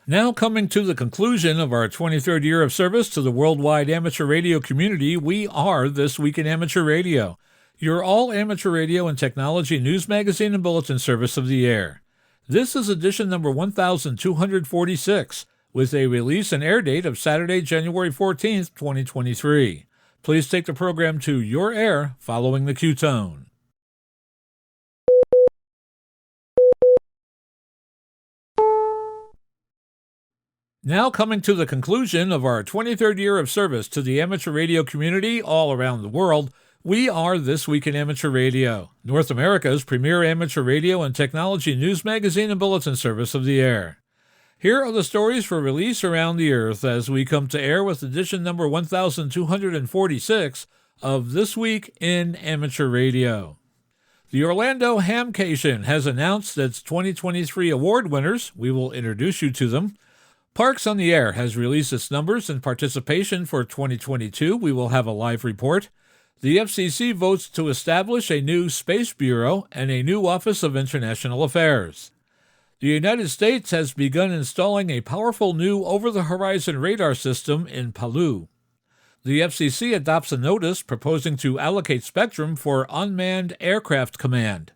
Now coming to the conclusion of our 23rd year of service to the worldwide amateur radio community, we are This Week in Amateur Radio, your all-amateur radio and technology news magazine and bulletin service of the air. This is edition number 1246, with a release and air date of Saturday, January 14th, 2023. Please take the program to your air following the cue tone. Now coming to the conclusion of our 23rd year of service to the amateur radio community all around the world, we are This Week in Amateur Radio, North America's premier amateur radio and technology news magazine and bulletin service of the air. Here are the stories for release around the earth as we come to air with edition number 1246 of This Week in Amateur Radio. The Orlando Hamcation has announced its 2023 award winners. We will introduce you to them. Parks on the Air has released its numbers and participation for 2022. We will have a live report. The FCC votes to establish a new Space Bureau and a new Office of International Affairs. The United States has begun installing a powerful new over-the-horizon radar system in Palau. The FCC adopts a notice proposing to allocate spectrum for Unmanned Aircraft Command.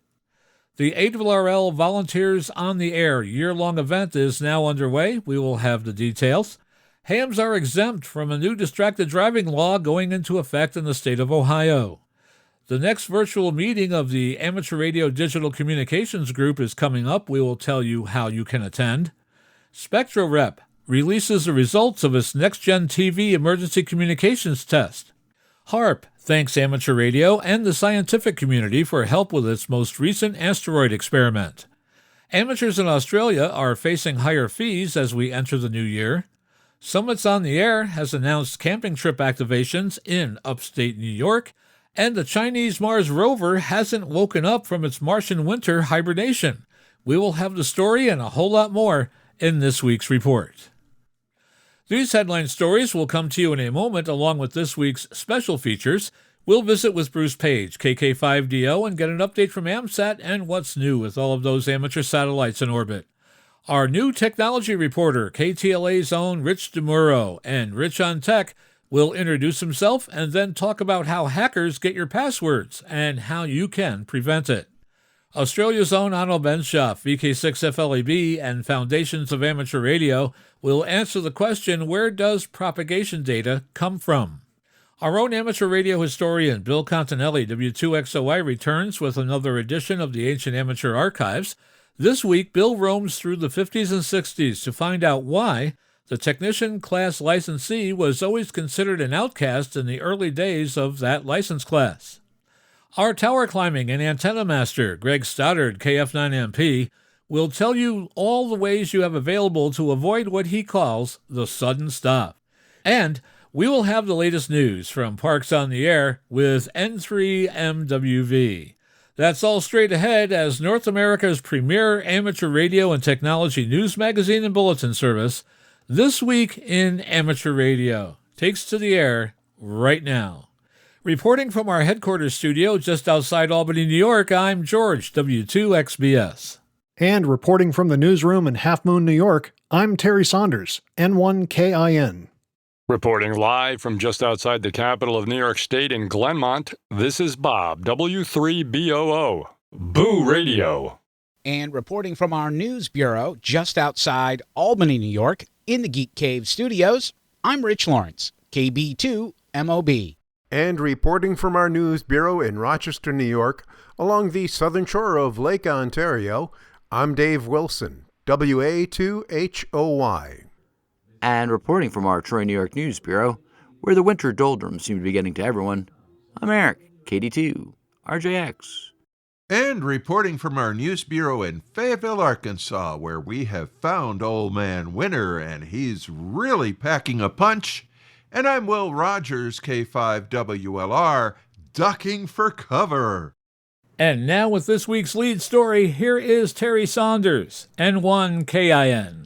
The ARRL Volunteers on the Air year-long event is now underway. We will have the details. Hams are exempt from a new distracted driving law going into effect in the state of Ohio. The next virtual meeting of the Amateur Radio Digital Communications Group is coming up. We will tell you how you can attend. SpectraRep releases the results of its NextGen TV emergency communications test. HARP thanks amateur radio and the scientific community for help with its most recent asteroid experiment. Amateurs in Australia are facing higher fees as we enter the new year. Summits on the Air has announced camping trip activations in upstate New York, and the Chinese Mars rover hasn't woken up from its Martian winter hibernation. We will have the story and a whole lot more in this week's report. These headline stories will come to you in a moment along with this week's special features. We'll visit with Bruce Page, KK5DO, and get an update from AMSAT and what's new with all of those amateur satellites in orbit. Our new technology reporter, KTLA's own Rich DeMuro, and Rich on Tech will introduce himself and then talk about how hackers get your passwords and how you can prevent it. Australia's own Onno Benshoff, VK6FLAB, and Foundations of Amateur Radio will answer the question, where does propagation data come from? Our own amateur radio historian, Bill Continelli, W2XOI, returns with another edition of the Ancient Amateur Archives. This week, Bill roams through the 50s and 60s to find out why the technician class licensee was always considered an outcast in the early days of that license class. Our tower climbing and antenna master, Greg Stoddard, KF9MP, will tell you all the ways you have available to avoid what he calls the sudden stop. And we will have the latest news from Parks on the Air with N3MWV. That's all straight ahead as North America's premier amateur radio and technology news magazine and bulletin service, This Week in Amateur Radio, takes to the air right now. Reporting from our headquarters studio just outside Albany, New York, I'm George, W2XBS. And reporting from the newsroom in Half Moon, New York, I'm Terry Saunders, N1KIN. Reporting live from just outside the capital of New York State in Glenmont, this is Bob, W3BOO, Boo Radio. And reporting from our news bureau just outside Albany, New York, in the Geek Cave studios, I'm Rich Lawrence, KB2MOB. And reporting from our news bureau in Rochester, New York, along the southern shore of Lake Ontario, I'm Dave Wilson, WA2HOY. And reporting from our Troy, New York News Bureau, where the winter doldrums seem to be getting to everyone, I'm Eric, KD2, RJX. And reporting from our news bureau in Fayetteville, Arkansas, where we have found Old Man Winter, and he's really packing a punch. And I'm Will Rogers, K5WLR, ducking for cover. And now with this week's lead story, here is Terry Saunders, N1KIN.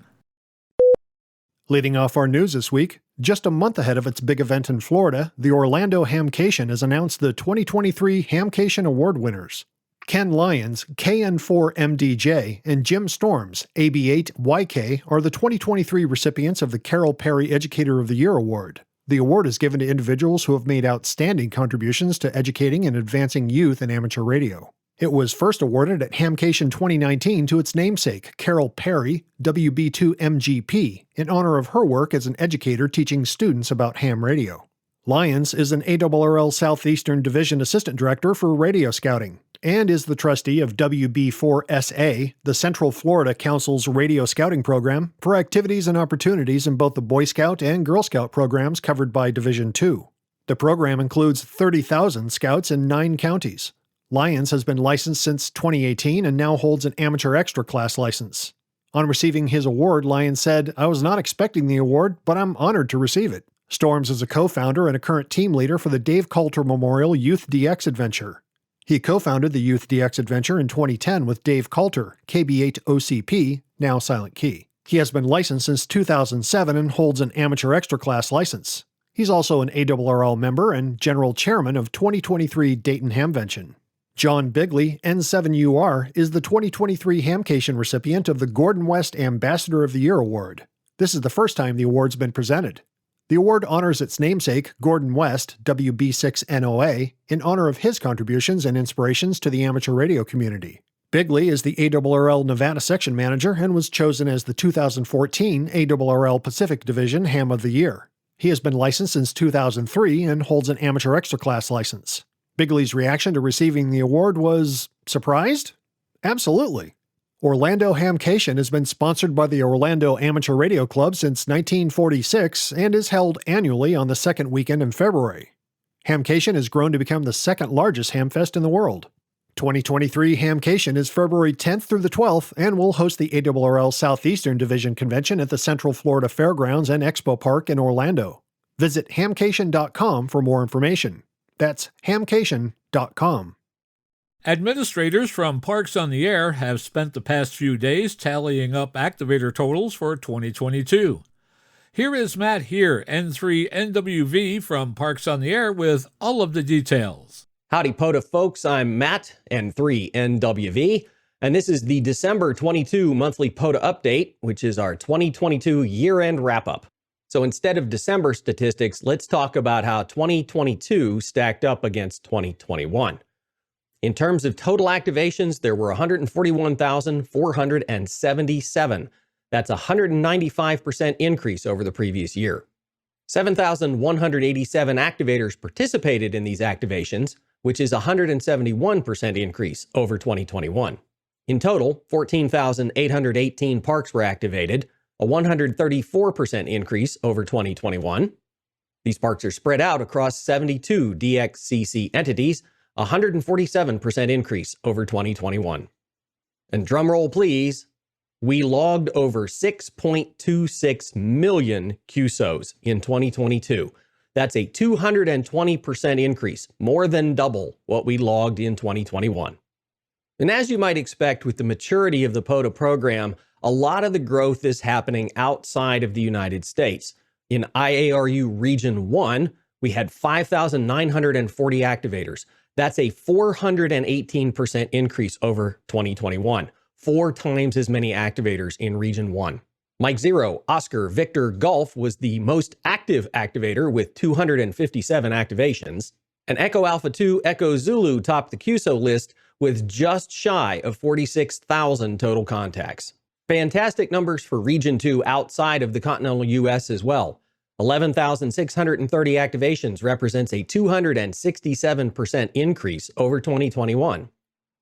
Leading off our news this week, just a month ahead of its big event in Florida, the Orlando Hamcation has announced the 2023 Hamcation Award winners. Ken Lyons, KN4MDJ, and Jim Storms, AB8YK, are the 2023 recipients of the Carol Perry Educator of the Year Award. The award is given to individuals who have made outstanding contributions to educating and advancing youth in amateur radio. It was first awarded at Hamcation 2019 to its namesake, Carol Perry, WB2MGP, in honor of her work as an educator teaching students about ham radio. Lyons is an ARRL Southeastern Division Assistant Director for Radio Scouting, and is the trustee of WB4SA, the Central Florida Council's radio scouting program, for activities and opportunities in both the Boy Scout and Girl Scout programs covered by Division II. The program includes 30,000 scouts in 9 counties. Lyons has been licensed since 2018 and now holds an amateur extra class license. On receiving his award, Lyons said, "I was not expecting the award, but I'm honored to receive it." Storms is a co-founder and a current team leader for the Dave Coulter Memorial Youth DX Adventure. He co-founded the Youth DX Adventure in 2010 with Dave Coulter, KB8OCP, now Silent Key. He has been licensed since 2007 and holds an amateur extra class license. He's also an ARRL member and general chairman of 2023 Dayton Hamvention. John Bigley, N7UR, is the 2023 Hamcation recipient of the Gordon West Ambassador of the Year Award. This is the first time the award's been presented. The award honors its namesake, Gordon West, WB6NOA, in honor of his contributions and inspirations to the amateur radio community. Bigley is the ARRL Nevada Section Manager and was chosen as the 2014 ARRL Pacific Division Ham of the Year. He has been licensed since 2003 and holds an amateur extra class license. Bigley's reaction to receiving the award was surprised? Absolutely. Orlando Hamcation has been sponsored by the Orlando Amateur Radio Club since 1946 and is held annually on the second weekend in February. Hamcation has grown to become the second largest hamfest in the world. 2023 Hamcation is February 10th through the 12th and will host the ARRL Southeastern Division Convention at the Central Florida Fairgrounds and Expo Park in Orlando. Visit hamcation.com for more information. That's hamcation.com. Administrators from Parks on the Air have spent the past few days tallying up activator totals for 2022. Here is Matt here, N3NWV from Parks on the Air, with all of the details. Howdy, POTA folks. I'm Matt, N3NWV, and this is the December 22 monthly POTA update, which is our 2022 year-end wrap-up. So instead of December statistics, let's talk about how 2022 stacked up against 2021. In terms of total activations, there were 141,477. That's a 195% increase over the previous year. 7,187 activators participated in these activations, which is a 171% increase over 2021. In total, 14,818 parks were activated, a 134% increase over 2021. These parks are spread out across 72 DXCC entities, a 147% increase over 2021. And drumroll please, we logged over 6.26 million QSOs in 2022. That's a 220% increase, more than double what we logged in 2021. And as you might expect with the maturity of the POTA program, a lot of the growth is happening outside of the United States. In IARU Region 1, we had 5,940 activators. That's a 418% increase over 2021. 4 times as many activators in Region 1. Mike Zero, Oscar, Victor, Golf was the most active activator with 257 activations. And Echo Alpha 2, Echo Zulu topped the QSO list with just shy of 46,000 total contacts. Fantastic numbers for Region 2 outside of the continental US as well. 11,630 activations represents a 267% increase over 2021.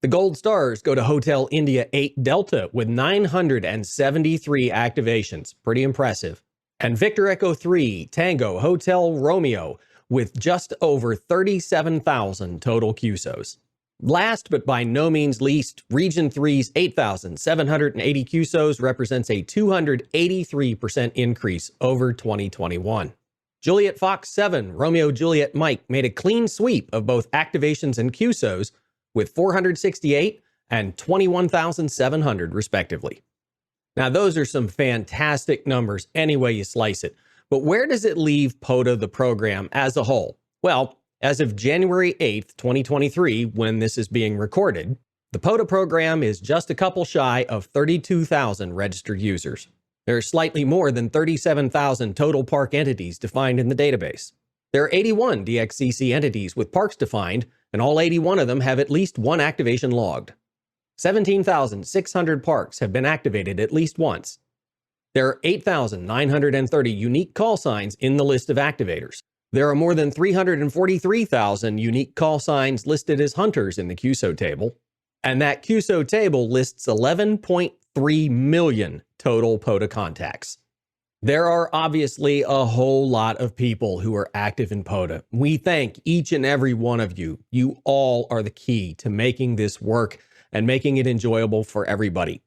The gold stars go to Hotel India 8 Delta with 973 activations. Pretty impressive. And Victor Echo 3 Tango Hotel Romeo with just over 37,000 total QSOs. Last but by no means least, Region 3's 8,780 QSOs represents a 283% increase over 2021. Juliet Fox 7, Romeo Juliet Mike made a clean sweep of both activations and QSOs with 468 and 21,700 respectively. Now those are some fantastic numbers any way you slice it, but where does it leave POTA the program as a whole? Well, as of January 8th, 2023, when this is being recorded, The POTA program is just a couple shy of 32,000 registered users. There are slightly more than 37,000 total park entities defined in the database. There are 81 DXCC entities with parks defined, and all 81 of them have at least one activation logged. 17,600 parks have been activated at least once. There are 8,930 unique call signs in the list of activators. There are more than 343,000 unique call signs listed as hunters in the QSO table, and that QSO table lists 11.3 million total POTA contacts. There are obviously a whole lot of people who are active in POTA. We thank each and every one of you. You all are the key to making this work and making it enjoyable for everybody.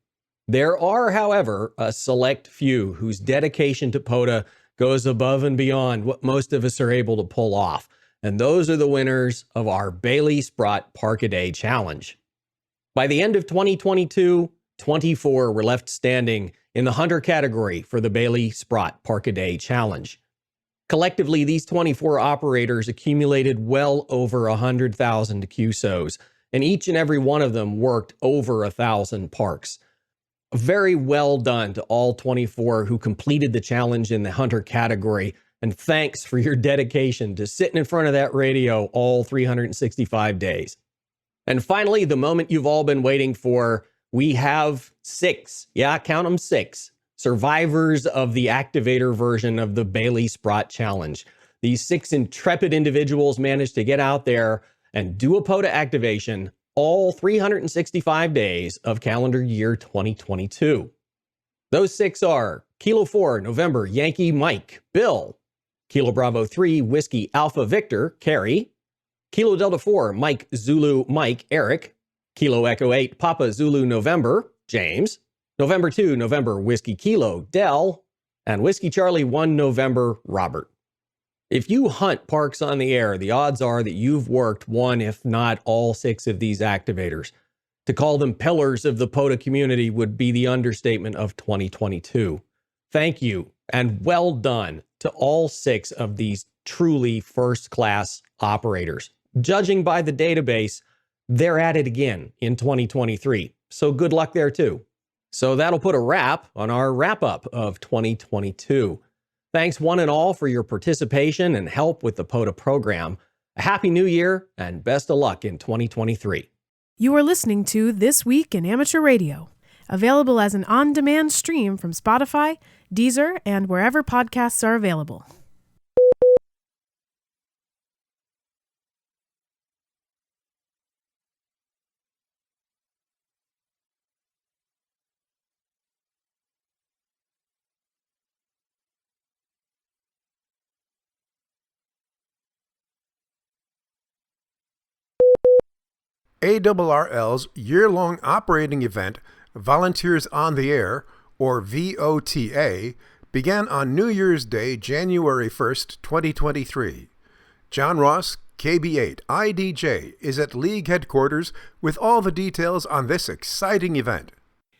There are, however, a select few whose dedication to POTA goes above and beyond what most of us are able to pull off, and those are the winners of our Bailey Sprott Park-A-Day Challenge. By the end of 2022, 24 were left standing in the hunter category for the Bailey Sprott Park-A-Day Challenge. Collectively, these 24 operators accumulated well over 100,000 QSOs, and each and every one of them worked over 1,000 parks. Very well done to all 24 who completed the challenge in the hunter category, and thanks for your dedication to sitting in front of that radio all 365 days. And finally, the moment you've all been waiting for, we have 6, count them 6, survivors of the activator version of the Bailey Sprott Challenge. These 6 intrepid individuals managed to get out there and do a POTA activation all 365 days of calendar year 2022. Those 6 are Kilo 4, November, Yankee Mike, Bill, Kilo Bravo 3, Whiskey Alpha Victor, Carrie, Kilo Delta 4, Mike Zulu Mike, Eric, Kilo Echo 8, Papa Zulu November, James, November 2, November, Whiskey Kilo, Dell, and Whiskey Charlie 1, November, Robert. If you hunt parks on the air, the odds are that you've worked one, if not all 6 of these activators. To call them pillars of the POTA community would be the understatement of 2022. Thank you, and well done to all 6 of these truly first-class operators. Judging by the database, they're at it again in 2023, so good luck there too. So that'll put a wrap on our wrap-up of 2022. Thanks one and all for your participation and help with the POTA program. A happy new year and best of luck in 2023. You are listening to This Week in Amateur Radio, available as an on-demand stream from Spotify, Deezer, and wherever podcasts are available. ARRL's year-long operating event, Volunteers on the Air, or VOTA, began on New Year's Day, January 1st, 2023. John Ross, KB8 IDJ, is at League headquarters with all the details on this exciting event.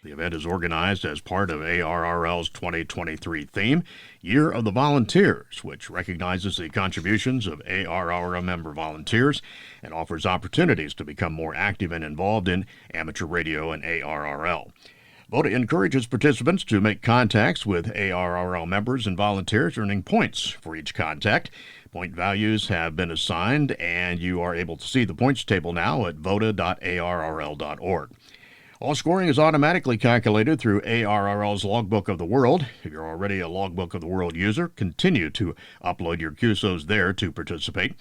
The event is organized as part of ARRL's 2023 theme, Year of the Volunteers, which recognizes the contributions of ARRL member volunteers and offers opportunities to become more active and involved in amateur radio and ARRL. VOTA encourages participants to make contacts with ARRL members and volunteers, earning points for each contact. Point values have been assigned, and you are able to see the points table now at vota.arrl.org. All scoring is automatically calculated through ARRL's Logbook of the World. If you're already a Logbook of the World user, continue to upload your QSOs there to participate.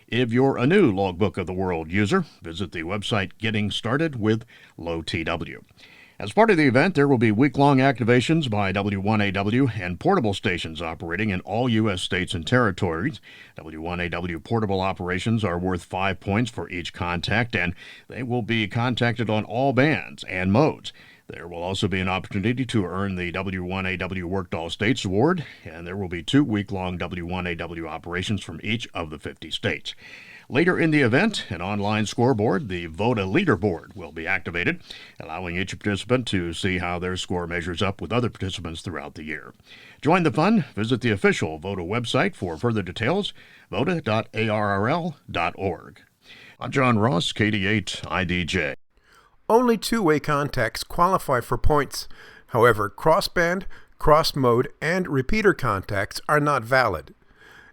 If you're a new Logbook of the World user, visit the website Getting Started with LowTW. As part of the event, there will be week-long activations by W1AW and portable stations operating in all U.S. states and territories. W1AW portable operations are worth 5 points for each contact, and they will be contacted on all bands and modes. There will also be an opportunity to earn the W1AW Worked All States Award, and there will be 2 week-long W1AW operations from each of the 50 states. Later in the event, an online scoreboard, the VOTA Leaderboard, will be activated, allowing each participant to see how their score measures up with other participants throughout the year. Join the fun. Visit the official VOTA website for further details, vota.arrl.org. I'm John Ross, KD8 IDJ. Only two-way contacts qualify for points. However, crossband, cross-mode, and repeater contacts are not valid.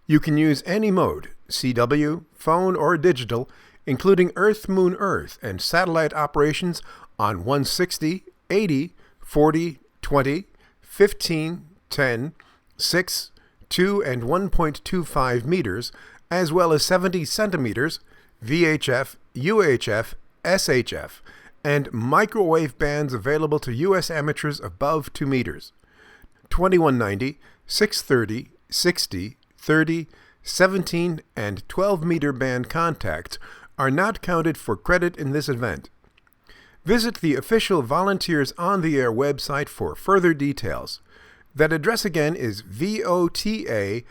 You can use any mode, CW, phone, or digital, including Earth-Moon-Earth and satellite operations on 160, 80, 40, 20, 15, 10, 6, 2, and 1.25 meters, as well as 70 centimeters, VHF, UHF, SHF, and microwave bands available to U.S. amateurs above 2 meters. 2190, 630, 60, 30, 17, and 12-meter band contacts are not counted for credit in this event. Visit the official Volunteers on the Air website for further details. That address again is vota.arrl.org.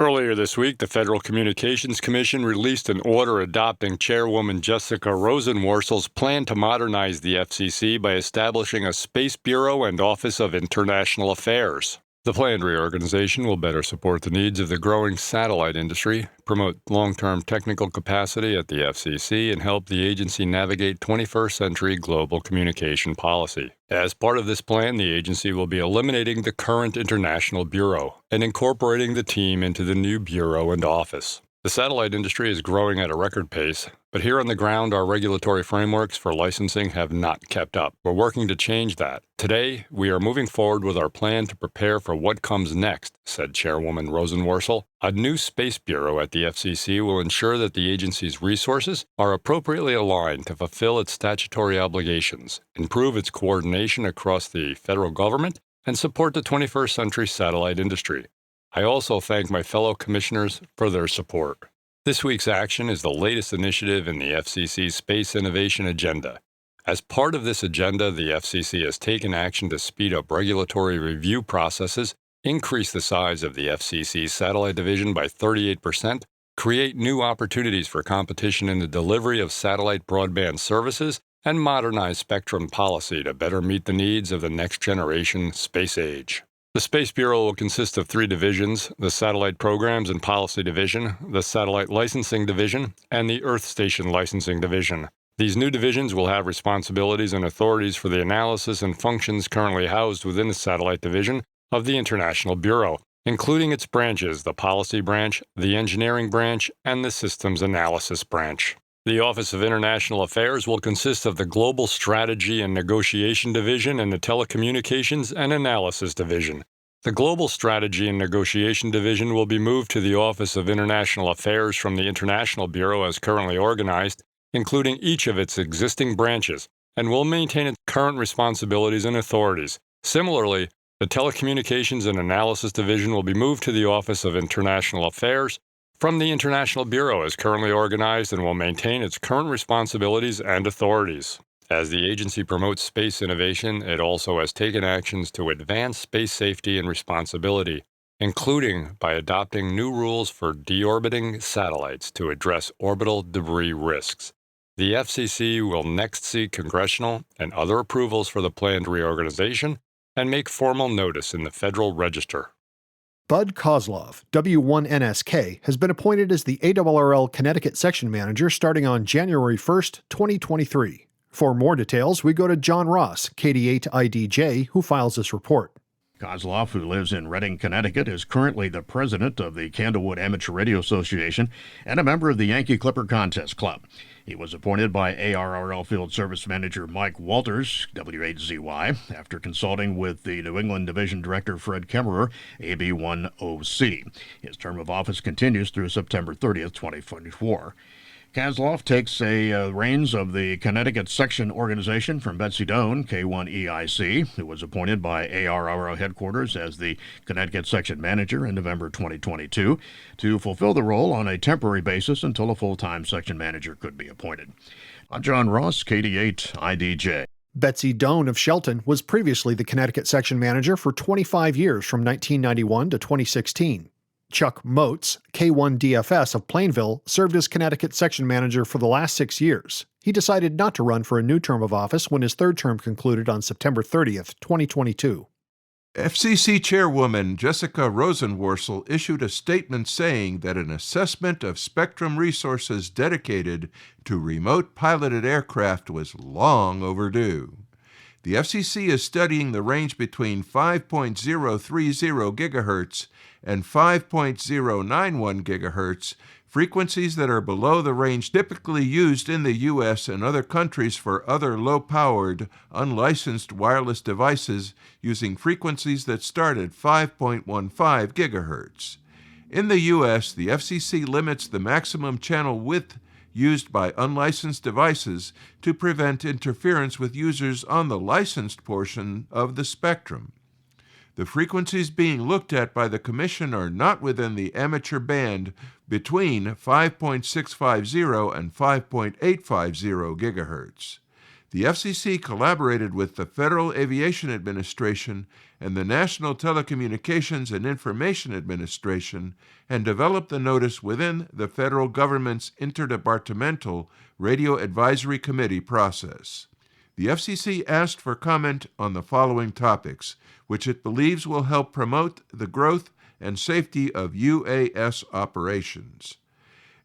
Earlier this week, the Federal Communications Commission released an order adopting Chairwoman Jessica Rosenworcel's plan to modernize the FCC by establishing a Space Bureau and Office of International Affairs. The planned reorganization will better support the needs of the growing satellite industry, promote long-term technical capacity at the FCC, and help the agency navigate 21st century global communication policy. As part of this plan, the agency will be eliminating the current International Bureau and incorporating the team into the new bureau and office. The satellite industry is growing at a record pace, but here on the ground, our regulatory frameworks for licensing have not kept up. We're working to change that. Today, we are moving forward with our plan to prepare for what comes next, said Chairwoman Rosenworcel. A new Space Bureau at the FCC will ensure that the agency's resources are appropriately aligned to fulfill its statutory obligations, improve its coordination across the federal government, and support the 21st century satellite industry. I also thank my fellow commissioners for their support. This week's action is the latest initiative in the FCC's Space Innovation Agenda. As part of this agenda, the FCC has taken action to speed up regulatory review processes, increase the size of the FCC's satellite division by 38%, create new opportunities for competition in the delivery of satellite broadband services, and modernize spectrum policy to better meet the needs of the next-generation space age. The Space Bureau will consist of 3 divisions: the Satellite Programs and Policy Division, the Satellite Licensing Division, and the Earth Station Licensing Division. These new divisions will have responsibilities and authorities for the analysis and functions currently housed within the Satellite Division of the International Bureau, including its branches, the Policy Branch, the Engineering Branch, and the Systems Analysis Branch. The Office of International Affairs will consist of the Global Strategy and Negotiation Division and the Telecommunications and Analysis Division. The Global Strategy and Negotiation Division will be moved to the Office of International Affairs from the International Bureau as currently organized, including each of its existing branches, and will maintain its current responsibilities and authorities. Similarly, the Telecommunications and Analysis Division will be moved to the Office of International Affairs from the International Bureau as currently organized and will maintain its current responsibilities and authorities. As the agency promotes space innovation, it also has taken actions to advance space safety and responsibility, including by adopting new rules for deorbiting satellites to address orbital debris risks. The FCC will next seek congressional and other approvals for the planned reorganization and make formal notice in the Federal Register. Bud Kozlov, W1NSK, has been appointed as the ARRL Connecticut Section Manager starting on January 1st, 2023. For more details, we go to John Ross, KD8IDJ, who files this report. Kozlov, who lives in Reading, Connecticut, is currently the president of the Candlewood Amateur Radio Association and a member of the Yankee Clipper Contest Club. He was appointed by ARRL Field Service Manager Mike Walters, W8ZY, after consulting with the New England Division Director Fred Kemmerer, AB1OC. His term of office continues through September 30th, 2024. Kozlov takes reins of the Connecticut Section Organization from Betsy Doan, K1EIC, who was appointed by ARRO headquarters as the Connecticut Section Manager in November 2022, to fulfill the role on a temporary basis until a full-time section manager could be appointed. I'm John Ross, KD8IDJ. Betsy Doan of Shelton was previously the Connecticut Section Manager for 25 years from 1991 to 2016. Chuck Motes, K1DFS of Plainville, served as Connecticut Section Manager for the last 6 years. He decided not to run for a new term of office when his third term concluded on September 30th, 2022. FCC Chairwoman Jessica Rosenworcel issued a statement saying that an assessment of spectrum resources dedicated to remote piloted aircraft was long overdue. The FCC is studying the range between 5.030 GHz and 5.091 GHz, frequencies that are below the range typically used in the U.S. and other countries for other low-powered, unlicensed wireless devices using frequencies that start at 5.15 GHz. In the U.S., the FCC limits the maximum channel width used by unlicensed devices to prevent interference with users on the licensed portion of the spectrum. The frequencies being looked at by the Commission are not within the amateur band between 5.650 and 5.850 GHz. The FCC collaborated with the Federal Aviation Administration and the National Telecommunications and Information Administration and developed the notice within the federal government's Interdepartmental Radio Advisory Committee process. The FCC asked for comment on the following topics, which it believes will help promote the growth and safety of UAS operations.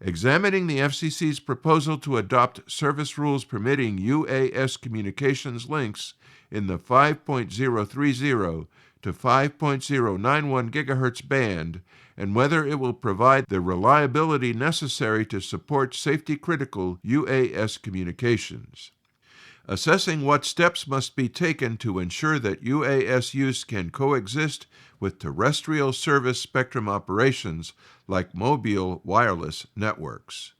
Examining the FCC's proposal to adopt service rules permitting UAS communications links in the 5.030 to 5.091 GHz band and whether it will provide the reliability necessary to support safety-critical UAS communications. Assessing what steps must be taken to ensure that UAS use can coexist with terrestrial service spectrum operations like mobile wireless networks.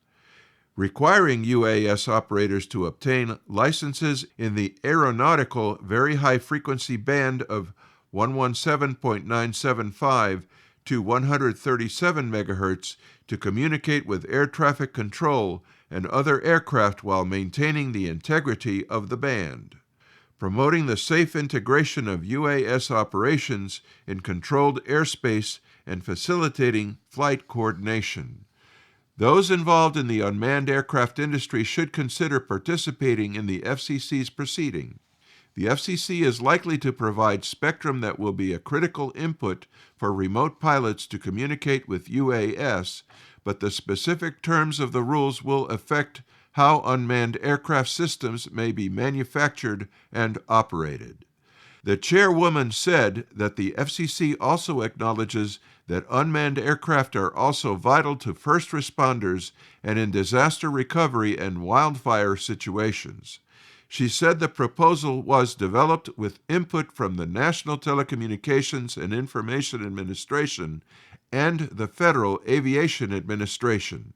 Requiring UAS operators to obtain licenses in the aeronautical very high frequency band of 117.975 to 137 MHz to communicate with air traffic control and other aircraft while maintaining the integrity of the band. Promoting the safe integration of UAS operations in controlled airspace and facilitating flight coordination. Those involved in the unmanned aircraft industry should consider participating in the FCC's proceeding. The FCC is likely to provide spectrum that will be a critical input for remote pilots to communicate with UAS, but the specific terms of the rules will affect how unmanned aircraft systems may be manufactured and operated. The chairwoman said that the FCC also acknowledges that unmanned aircraft are also vital to first responders and in disaster recovery and wildfire situations. She said the proposal was developed with input from the National Telecommunications and Information Administration and the Federal Aviation Administration.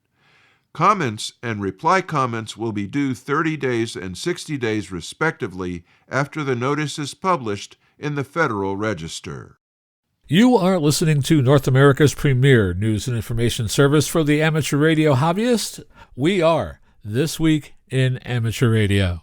Comments and reply comments will be due 30 days and 60 days respectively after the notice is published in the Federal Register. You are listening to North America's premier news and information service for the amateur radio hobbyist. We are This Week in Amateur Radio.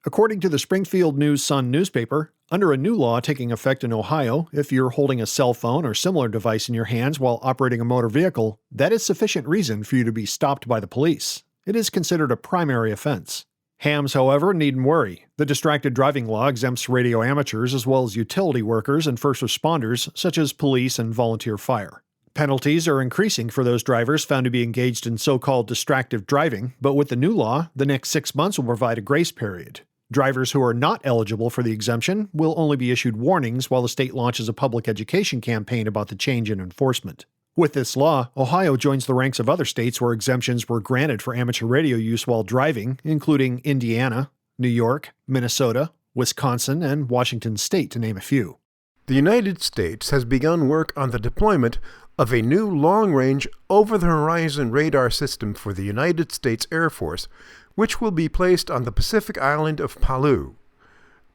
According to the Springfield News-Sun newspaper, under a new law taking effect in Ohio, if you're holding a cell phone or similar device in your hands while operating a motor vehicle, that is sufficient reason for you to be stopped by the police. It is considered a primary offense. Hams, however, needn't worry. The distracted driving law exempts radio amateurs as well as utility workers and first responders, such as police and volunteer fire. Penalties are increasing for those drivers found to be engaged in so-called distracted driving, but with the new law, the next 6 months will provide a grace period. Drivers who are not eligible for the exemption will only be issued warnings while the state launches a public education campaign about the change in enforcement. With this law, Ohio joins the ranks of other states where exemptions were granted for amateur radio use while driving, including Indiana, New York, Minnesota, Wisconsin, and Washington State, to name a few. The United States has begun work on the deployment of a new long-range, over-the-horizon radar system for the United States Air Force, which will be placed on the Pacific island of Palau.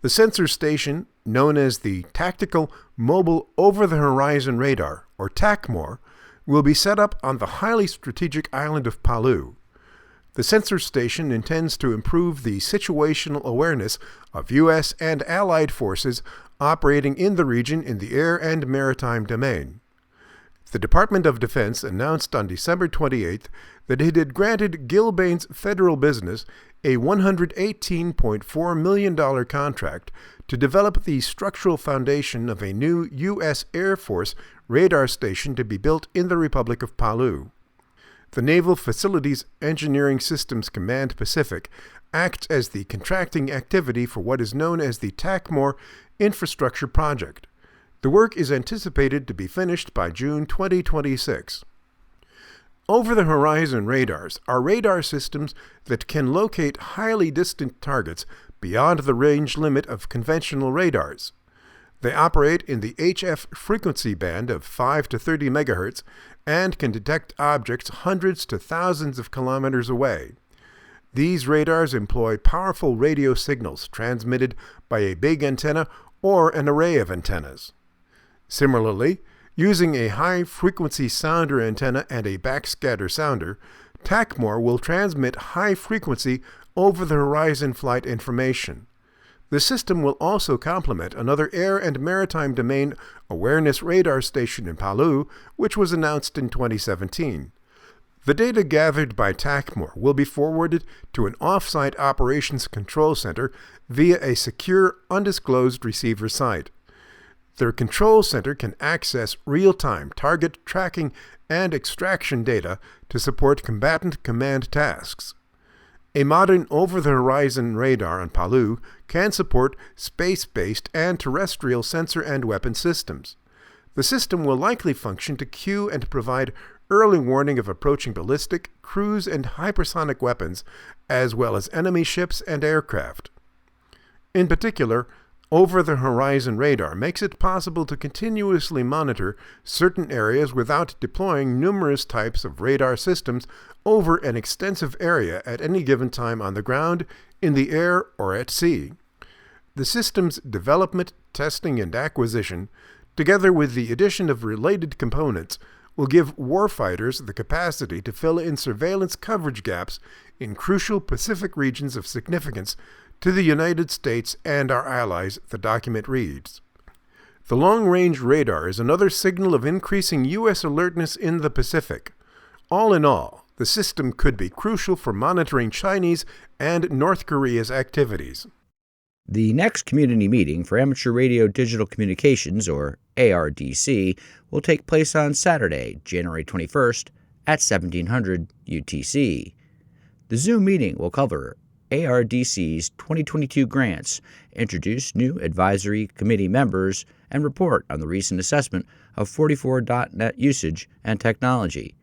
The sensor station, known as the Tactical Mobile Over-the-Horizon Radar, or TACMOR, will be set up on the highly strategic island of Palau. The sensor station intends to improve the situational awareness of U.S. and allied forces operating in the region in the air and maritime domain. The Department of Defense announced on December 28th that it had granted Gilbane's Federal Business a $118.4 million contract to develop the structural foundation of a new U.S. Air Force radar station to be built in the Republic of Palau. The Naval Facilities Engineering Systems Command Pacific acts as the contracting activity for what is known as the TACMOR Infrastructure Project. The work is anticipated to be finished by June 2026. Over-the-horizon radars are radar systems that can locate highly distant targets beyond the range limit of conventional radars. They operate in the HF frequency band of 5 to 30 MHz and can detect objects hundreds to thousands of kilometers away. These radars employ powerful radio signals transmitted by a big antenna or an array of antennas. Similarly, using a high-frequency sounder antenna and a backscatter sounder, TACMOR will transmit high-frequency over-the-horizon flight information. The system will also complement another air and maritime domain awareness radar station in Palau, which was announced in 2017. The data gathered by TACMOR will be forwarded to an off-site operations control center via a secure, undisclosed receiver site. Their control center can access real-time target tracking and extraction data to support combatant command tasks. A modern over-the-horizon radar on Palau can support space-based and terrestrial sensor and weapon systems. The system will likely function to cue and provide early warning of approaching ballistic, cruise, and hypersonic weapons, as well as enemy ships and aircraft. In particular, over-the-horizon radar makes it possible to continuously monitor certain areas without deploying numerous types of radar systems over an extensive area at any given time on the ground, in the air, or at sea. The system's development, testing, and acquisition, together with the addition of related components, will give warfighters the capacity to fill in surveillance coverage gaps in crucial Pacific regions of significance to the United States and our allies, the document reads. The long-range radar is another signal of increasing U.S. alertness in the Pacific. All in all, the system could be crucial for monitoring Chinese and North Korea's activities. The next community meeting for Amateur Radio Digital Communications, or ARDC, will take place on Saturday, January 21st at 1700 UTC. The Zoom meeting will cover ARDC's 2022 grants, introduce new advisory committee members, and report on the recent assessment of 44.net usage and technology.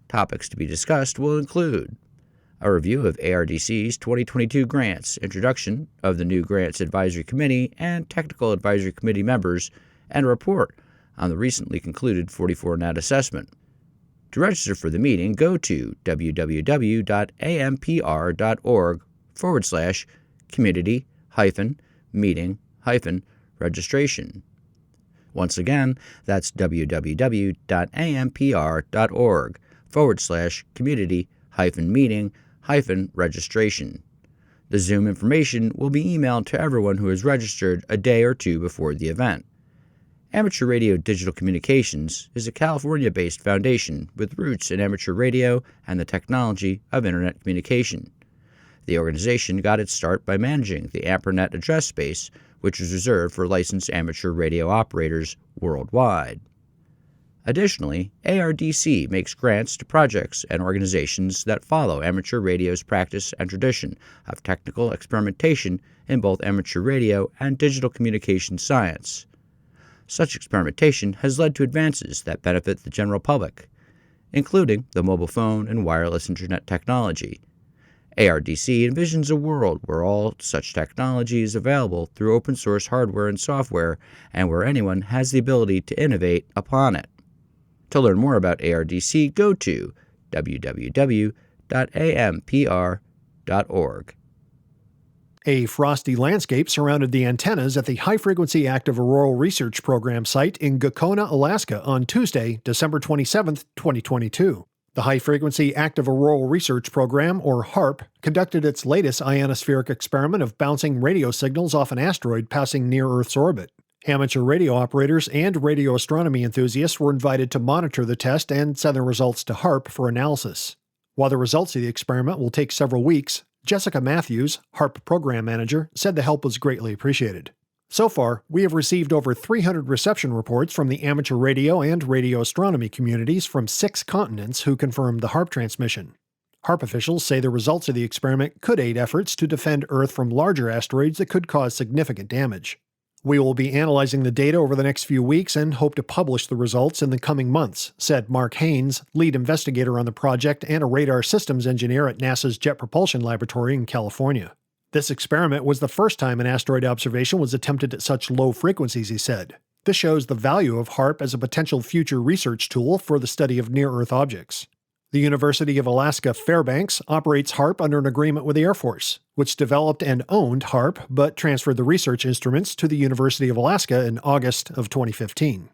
Topics to be discussed will include a review of ARDC's 2022 grants, introduction of the new Grants Advisory Committee and Technical Advisory Committee members, and a report on the recently concluded 44.net assessment. To register for the meeting, go to www.ampr.org/community-meeting-registration. Once again, that's www.ampr.org/community-meeting-registration. The Zoom information will be emailed to everyone who is registered a day or two before the event. Amateur Radio Digital Communications is a California-based foundation with roots in amateur radio and the technology of Internet communication. The organization got its start by managing the AMPRNet address space, which is reserved for licensed amateur radio operators worldwide. Additionally, ARDC makes grants to projects and organizations that follow amateur radio's practice and tradition of technical experimentation in both amateur radio and digital communication science. Such experimentation has led to advances that benefit the general public, including the mobile phone and wireless Internet technology. ARDC envisions a world where all such technology is available through open-source hardware and software, and where anyone has the ability to innovate upon it. To learn more about ARDC, go to www.ampr.org. A frosty landscape surrounded the antennas at the High Frequency Active Auroral Research Program site in Gakona, Alaska on Tuesday, December 27, 2022. The High Frequency Active Auroral Research Program, or HAARP, conducted its latest ionospheric experiment of bouncing radio signals off an asteroid passing near Earth's orbit. Amateur radio operators and radio astronomy enthusiasts were invited to monitor the test and send the results to HAARP for analysis. While the results of the experiment will take several weeks, Jessica Matthews, HAARP program manager, said the help was greatly appreciated. So far, we have received over 300 reception reports from the amateur radio and radio astronomy communities from 6 continents who confirmed the HAARP transmission. HAARP officials say the results of the experiment could aid efforts to defend Earth from larger asteroids that could cause significant damage. We will be analyzing the data over the next few weeks and hope to publish the results in the coming months, said Mark Haynes, lead investigator on the project and a radar systems engineer at NASA's Jet Propulsion Laboratory in California. This experiment was the first time an asteroid observation was attempted at such low frequencies, he said. This shows the value of HAARP as a potential future research tool for the study of near-Earth objects. The University of Alaska Fairbanks operates HAARP under an agreement with the Air Force, which developed and owned HAARP but transferred the research instruments to the University of Alaska in August of 2015.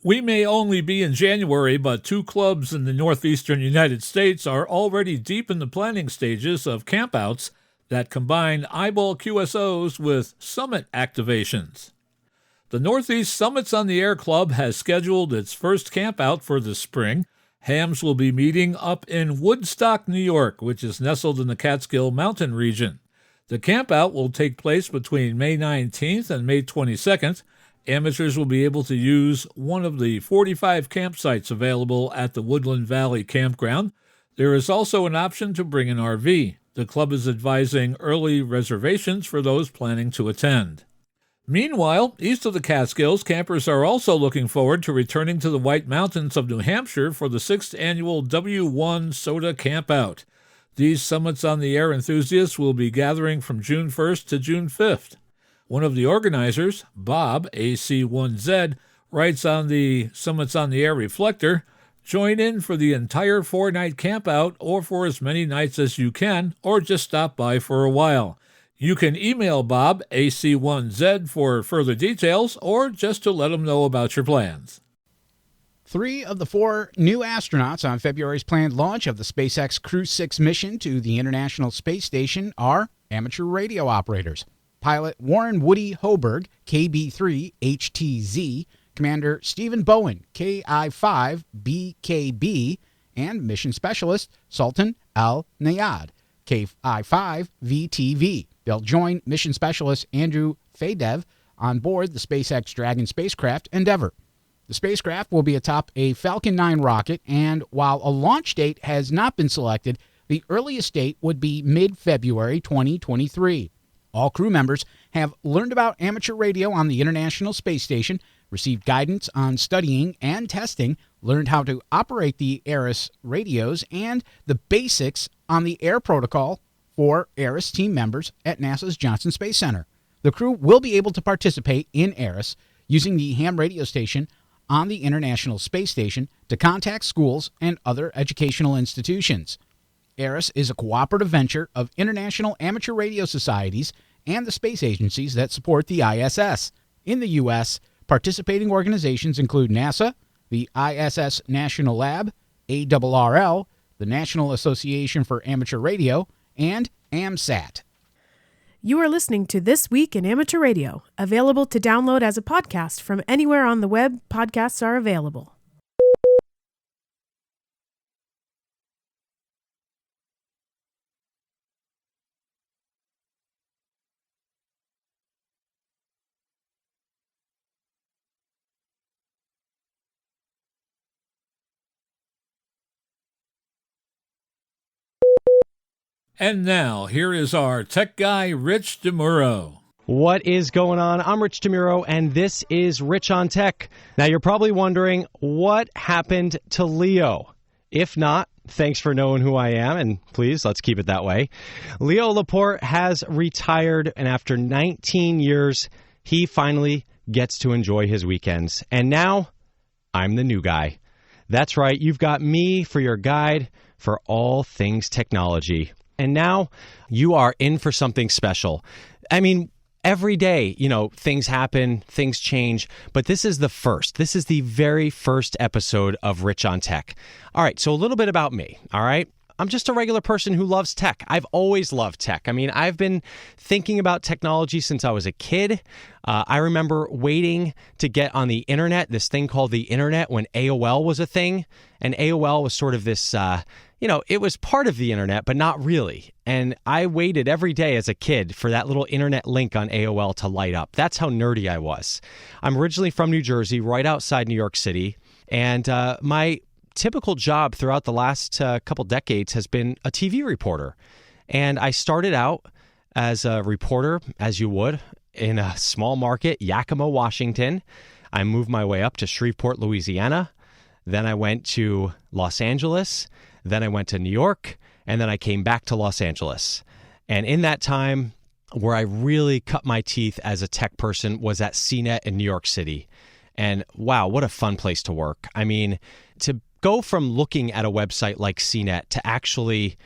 We may only be in January, but 2 clubs in the northeastern United States are already deep in the planning stages of campouts that combine eyeball QSOs with summit activations. The Northeast Summits on the Air Club has scheduled its first campout for the spring. Hams will be meeting up in Woodstock, New York, which is nestled in the Catskill Mountain region. The campout will take place between May 19th and May 22nd. Amateurs will be able to use one of the 45 campsites available at the Woodland Valley Campground. There is also an option to bring an RV. The club is advising early reservations for those planning to attend. Meanwhile, east of the Catskills, campers are also looking forward to returning to the White Mountains of New Hampshire for the 6th annual W1 Soda Campout. These Summits on the Air enthusiasts will be gathering from June 1st to June 5th. One of the organizers, Bob, AC1Z, writes on the Summits on the Air Reflector, "Join in for the entire 4-night campout or for as many nights as you can, or just stop by for a while. You can email Bob, AC1Z, for further details or just to let him know about your plans." 3 of the 4 new astronauts on February's planned launch of the SpaceX Crew 6 mission to the International Space Station are amateur radio operators. Pilot Warren Woody Hoberg, KB3HTZ, Commander Stephen Bowen, KI5BKB, and Mission Specialist Sultan Al-Nayad, KI5VTV. They'll join Mission Specialist Andrew Fadev on board the SpaceX Dragon spacecraft Endeavour. The spacecraft will be atop a Falcon 9 rocket, and while a launch date has not been selected, the earliest date would be mid-February 2023. All crew members have learned about amateur radio on the International Space Station, received guidance on studying and testing, learned how to operate the ARIS radios, and the basics on the air protocol for ARIS team members at NASA's Johnson Space Center. The crew will be able to participate in ARIS using the ham radio station on the International Space Station to contact schools and other educational institutions. ARIS is a cooperative venture of international amateur radio societies and the space agencies that support the ISS. In the U.S., participating organizations include NASA, the ISS National Lab, ARRL, the National Association for Amateur Radio, and AMSAT. You are listening to This Week in Amateur Radio, available to download as a podcast from anywhere on the web podcasts are available. And now, here is our tech guy, Rich DeMuro. What is going on? I'm Rich DeMuro, and this is Rich on Tech. Now, you're probably wondering, what happened to Leo? If not, thanks for knowing who I am, and please, let's keep it that way. Leo Laporte has retired, and after 19 years, he finally gets to enjoy his weekends. And now, I'm the new guy. That's right, you've got me for your guide for all things technology. And now you are in for something special. I mean, every day, things happen, things change, but this is the first. This is the very first episode of Rich on Tech. All right, so a little bit about me, all right? I'm just a regular person who loves tech. I've always loved tech. I mean, I've been thinking about technology since I was a kid. I remember waiting to get on the internet, this thing called the internet, when AOL was a thing. And AOL was sort of this, it was part of the internet, but not really. And I waited every day as a kid for that little internet link on AOL to light up. That's how nerdy I was. I'm originally from New Jersey, right outside New York City. And my typical job throughout the last couple decades has been a TV reporter. And I started out as a reporter, as you would, in a small market, Yakima, Washington. I moved my way up to Shreveport, Louisiana. Then I went to Los Angeles. Then I went to New York. And then I came back to Los Angeles. And in that time, where I really cut my teeth as a tech person was at CNET in New York City. And wow, what a fun place to work. I mean, to go from looking at a website like CNET to actually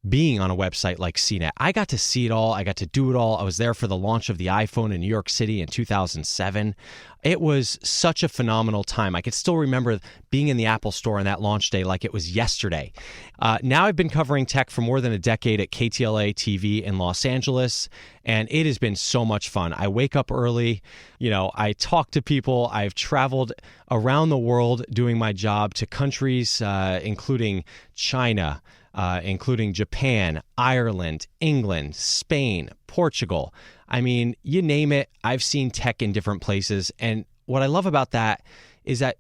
being on a website like CNET. I got to see it all. I got to do it all. I was there for the launch of the iPhone in New York City in 2007. It was such a phenomenal time. I could still remember being in the Apple store on that launch day like it was yesterday. Now I've been covering tech for more than a decade at KTLA TV in Los Angeles, and it has been so much fun. I wake up early. I talk to people. I've traveled around the world doing my job to countries including China, including Japan, Ireland, England, Spain, Portugal. I mean, you name it, I've seen tech in different places. And what I love about that is that,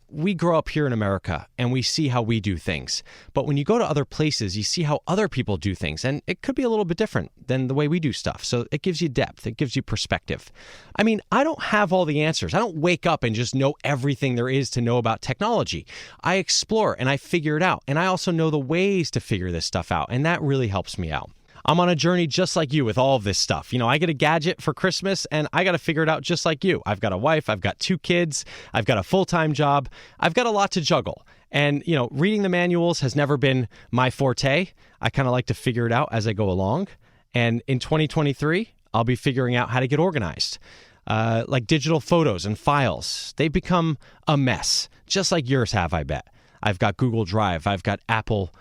we grow up here in America and we see how we do things. But when you go to other places, you see how other people do things. And it could be a little bit different than the way we do stuff. So it gives you depth. It gives you perspective. I mean, I don't have all the answers. I don't wake up and just know everything there is to know about technology. I explore and I figure it out. And I also know the ways to figure this stuff out. And that really helps me out. I'm on a journey just like you with all of this stuff. I get a gadget for Christmas and I got to figure it out just like you. I've got a wife, I've got 2 kids, I've got a full-time job. I've got a lot to juggle. And, reading the manuals has never been my forte. I kind of like to figure it out as I go along. And in 2023, I'll be figuring out how to get organized. Like digital photos and files, they become a mess, just like yours have, I bet. I've got Google Drive, I've got Apple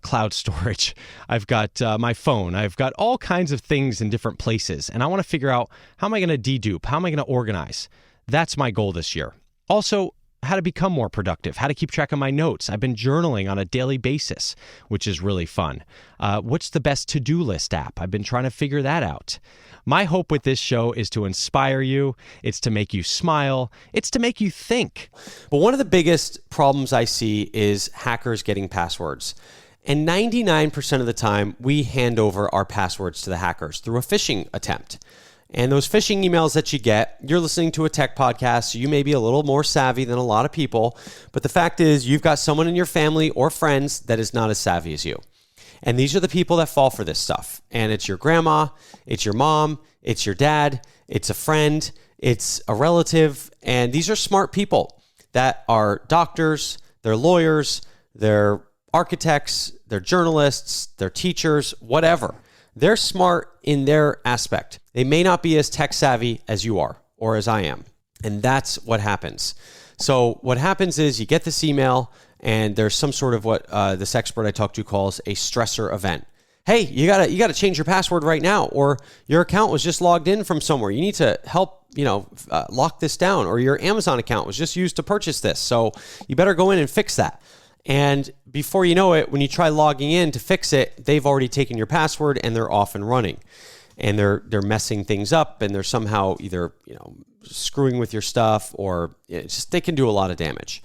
cloud storage, I've got my phone, I've got all kinds of things in different places. And I want to figure out, how am I going to dedupe? How am I going to organize? That's my goal this year. Also, how to become more productive, how to keep track of my notes. I've been journaling on a daily basis, which is really fun. What's the best to-do list app? I've been trying to figure that out. My hope with this show is to inspire you. It's to make you smile. It's to make you think. But one of the biggest problems I see is hackers getting passwords. And 99% of the time, we hand over our passwords to the hackers through a phishing attempt. And those phishing emails that you get, you're listening to a tech podcast, so you may be a little more savvy than a lot of people. But the fact is, you've got someone in your family or friends that is not as savvy as you. And these are the people that fall for this stuff. And it's your grandma, it's your mom, it's your dad, it's a friend, it's a relative. And these are smart people that are doctors, they're lawyers, they're architects, they're journalists, they're teachers, whatever. They're smart in their aspect. They may not be as tech savvy as you are or as I am. And that's what happens. So what happens is you get this email and there's some sort of what this expert I talked to calls a stressor event. Hey, you gotta change your password right now, or your account was just logged in from somewhere. You need to help, lock this down, or your Amazon account was just used to purchase this. So you better go in and fix that. And before you know it, when you try logging in to fix it, they've already taken your password and they're off and running. And they're messing things up, and they're somehow either, screwing with your stuff, or they can do a lot of damage.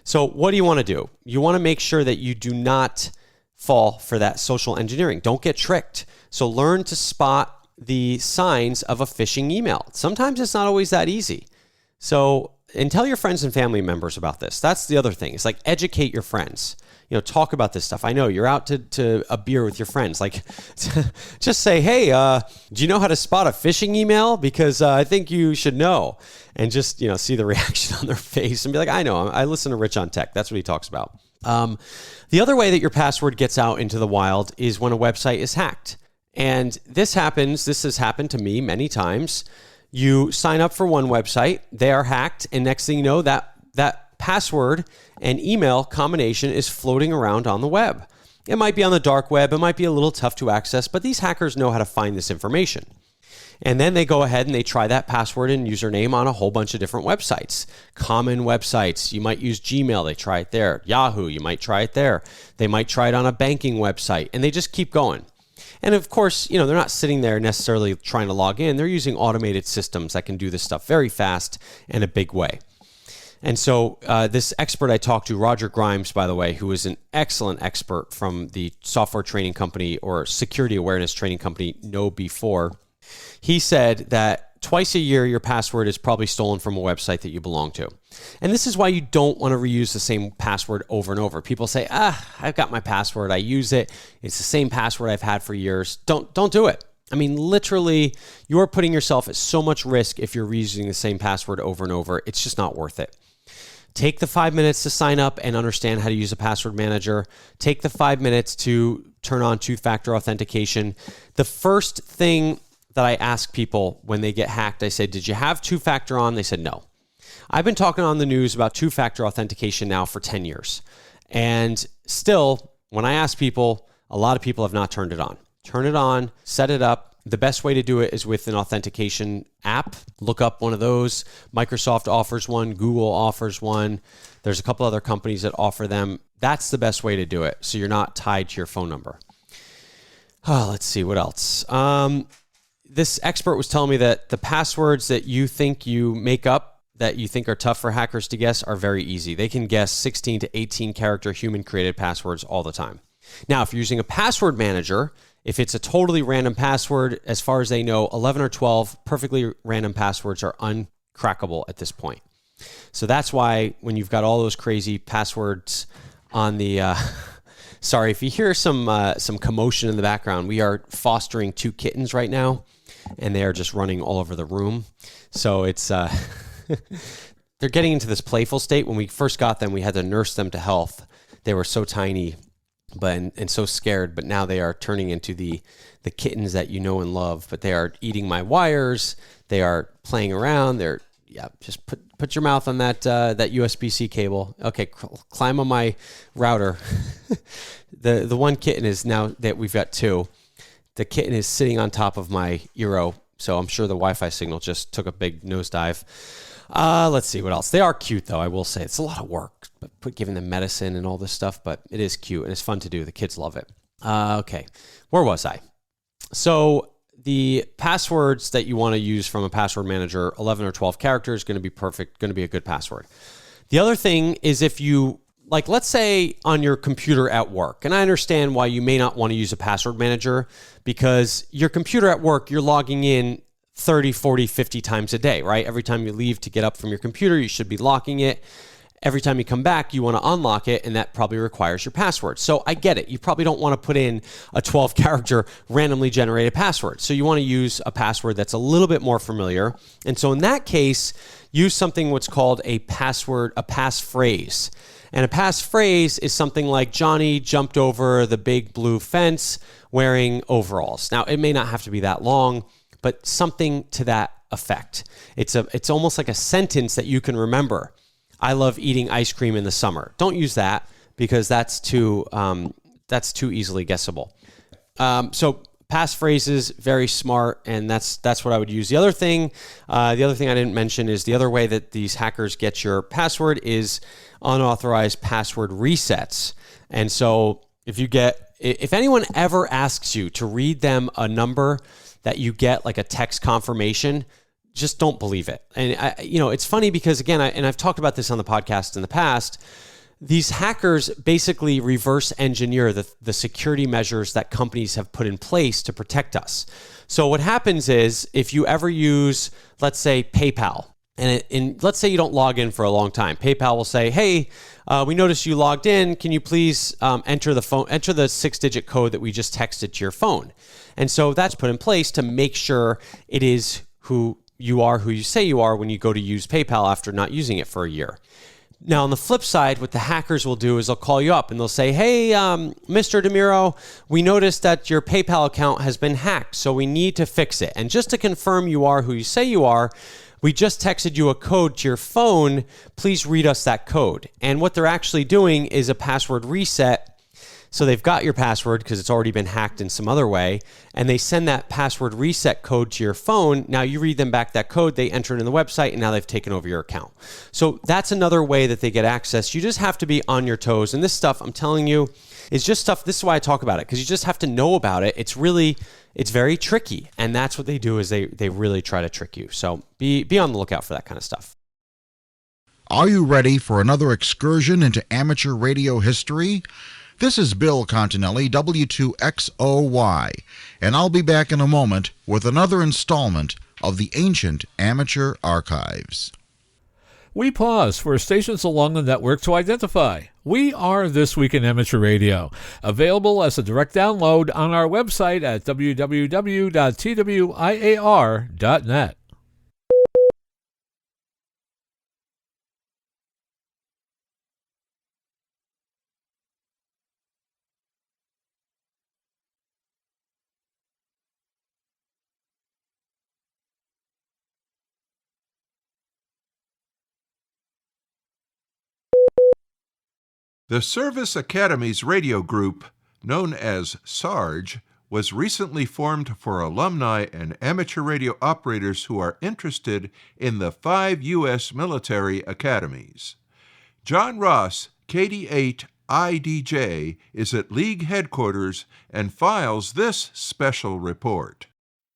So what do you want to do? You want to make sure that you do not fall for that social engineering. Don't get tricked. So learn to spot the signs of a phishing email. Sometimes it's not always that easy. So, and tell your friends and family members about this. That's the other thing. It's like, educate your friends. Talk about this stuff. I know you're out to a beer with your friends. Like, just say, hey, do you know how to spot a phishing email? Because I think you should know. And just, see the reaction on their face and be like, I know, I listen to Rich on Tech. That's what he talks about. The other way that your password gets out into the wild is when a website is hacked. And this has happened to me many times. You sign up for one website, they are hacked, and next thing you know, that password and email combination is floating around on the web. It might be on the dark web, it might be a little tough to access, but these hackers know how to find this information. And then they go ahead and they try that password and username on a whole bunch of different websites. Common websites, you might use Gmail, they try it there. Yahoo, you might try it there. They might try it on a banking website, and they just keep going. And of course, they're not sitting there necessarily trying to log in. They're using automated systems that can do this stuff very fast in a big way. And so this expert I talked to, Roger Grimes, by the way, who is an excellent expert from the software training company or security awareness training company KnowBe4, he said that twice a year your password is probably stolen from a website that you belong to. And this is why you don't want to reuse the same password over and over. People say, I've got my password, I use it, it's the same password I've had for years. Don't do it. I mean, literally, you're putting yourself at so much risk if you're reusing the same password over and over. It's just not worth it. Take the 5 minutes to sign up and understand how to use a password manager. Take the 5 minutes to turn on two-factor authentication. The first thing that I ask people when they get hacked, I say, did you have two-factor on? They said no. I've been talking on the news about two-factor authentication now for 10 years. And still, when I ask people, a lot of people have not turned it on. Turn it on, set it up. The best way to do it is with an authentication app. Look up one of those. Microsoft offers one. Google offers one. There's a couple other companies that offer them. That's the best way to do it, so you're not tied to your phone number. Let's see, what else? This expert was telling me that the passwords that you think you make up that you think are tough for hackers to guess are very easy. They can guess 16 to 18 character human-created passwords all the time. Now, if you're using a password manager, if it's a totally random password, as far as they know, 11 or 12 perfectly random passwords are uncrackable at this point. So that's why when you've got all those crazy passwords on the... Sorry, if you hear some commotion in the background, we are fostering 2 kittens right now, and they are just running all over the room. So it's... they're getting into this playful state. When we first got them, we had to nurse them to health. They were so tiny and so scared, but now they are turning into the kittens that you know and love. But they are eating my wires. They are playing around. They're just put your mouth on that USB-C cable. Okay, climb on my router. The one kitten is now that we've got 2. The kitten is sitting on top of my Eero, so I'm sure the Wi-Fi signal just took a big nosedive. Let's see what else. They are cute, though, I will say. It's a lot of work, giving them medicine and all this stuff, but it is cute, and it's fun to do. The kids love it. Okay, where was I? So the passwords that you want to use from a password manager, 11 or 12 characters, going to be perfect, going to be a good password. The other thing is if you, let's say on your computer at work, and I understand why you may not want to use a password manager, because your computer at work, you're logging in 30, 40, 50 times a day, right? Every time you leave to get up from your computer, you should be locking it. Every time you come back, you want to unlock it, and that probably requires your password. So I get it. You probably don't want to put in a 12-character randomly generated password. So you want to use a password that's a little bit more familiar. And so in that case, use something what's called a passphrase. And a passphrase is something like Johnny jumped over the big blue fence wearing overalls. Now, it may not have to be that long, but something to that effect. It's almost like a sentence that you can remember. I love eating ice cream in the summer. Don't use that because that's too easily guessable. So passphrases, very smart, and that's what I would use. The other thing I didn't mention is the other way that these hackers get your password is unauthorized password resets. And so if anyone ever asks you to read them a number that you get like a text confirmation, just don't believe it. And it's funny because again, I've talked about this on the podcast in the past. These hackers basically reverse engineer the security measures that companies have put in place to protect us. So what happens is if you ever use, let's say, PayPal, and let's say you don't log in for a long time, PayPal will say, "Hey, we noticed you logged in. Can you please enter the 6-digit code that we just texted to your phone?" And so that's put in place to make sure it is who you are, who you say you are when you go to use PayPal after not using it for a year. Now, on the flip side, what the hackers will do is they'll call you up and they'll say, hey, Mr. DeMuro, we noticed that your PayPal account has been hacked, so we need to fix it. And just to confirm you are who you say you are, we just texted you a code to your phone. Please read us that code. And what they're actually doing is a password reset. So they've got your password because it's already been hacked in some other way, and they send that password reset code to your phone. Now you read them back that code, they enter it in the website, and now they've taken over your account. So that's another way that they get access. You just have to be on your toes. And this stuff, I'm telling you, is just stuff. This is why I talk about it, because you just have to know about it. It's very tricky. And that's what they do, is they really try to trick you. So be on the lookout for that kind of stuff. Are you ready for another excursion into amateur radio history? This is Bill Continelli, W2XOY, and I'll be back in a moment with another installment of the Ancient Amateur Archives. We pause for stations along the network to identify. We are This Week in Amateur Radio, available as a direct download on our website at www.twiar.net. The Service Academy's radio group, known as SARG, was recently formed for alumni and amateur radio operators who are interested in the 5 U.S. military academies. John Ross, KD8 IDJ, is at League headquarters and files this special report.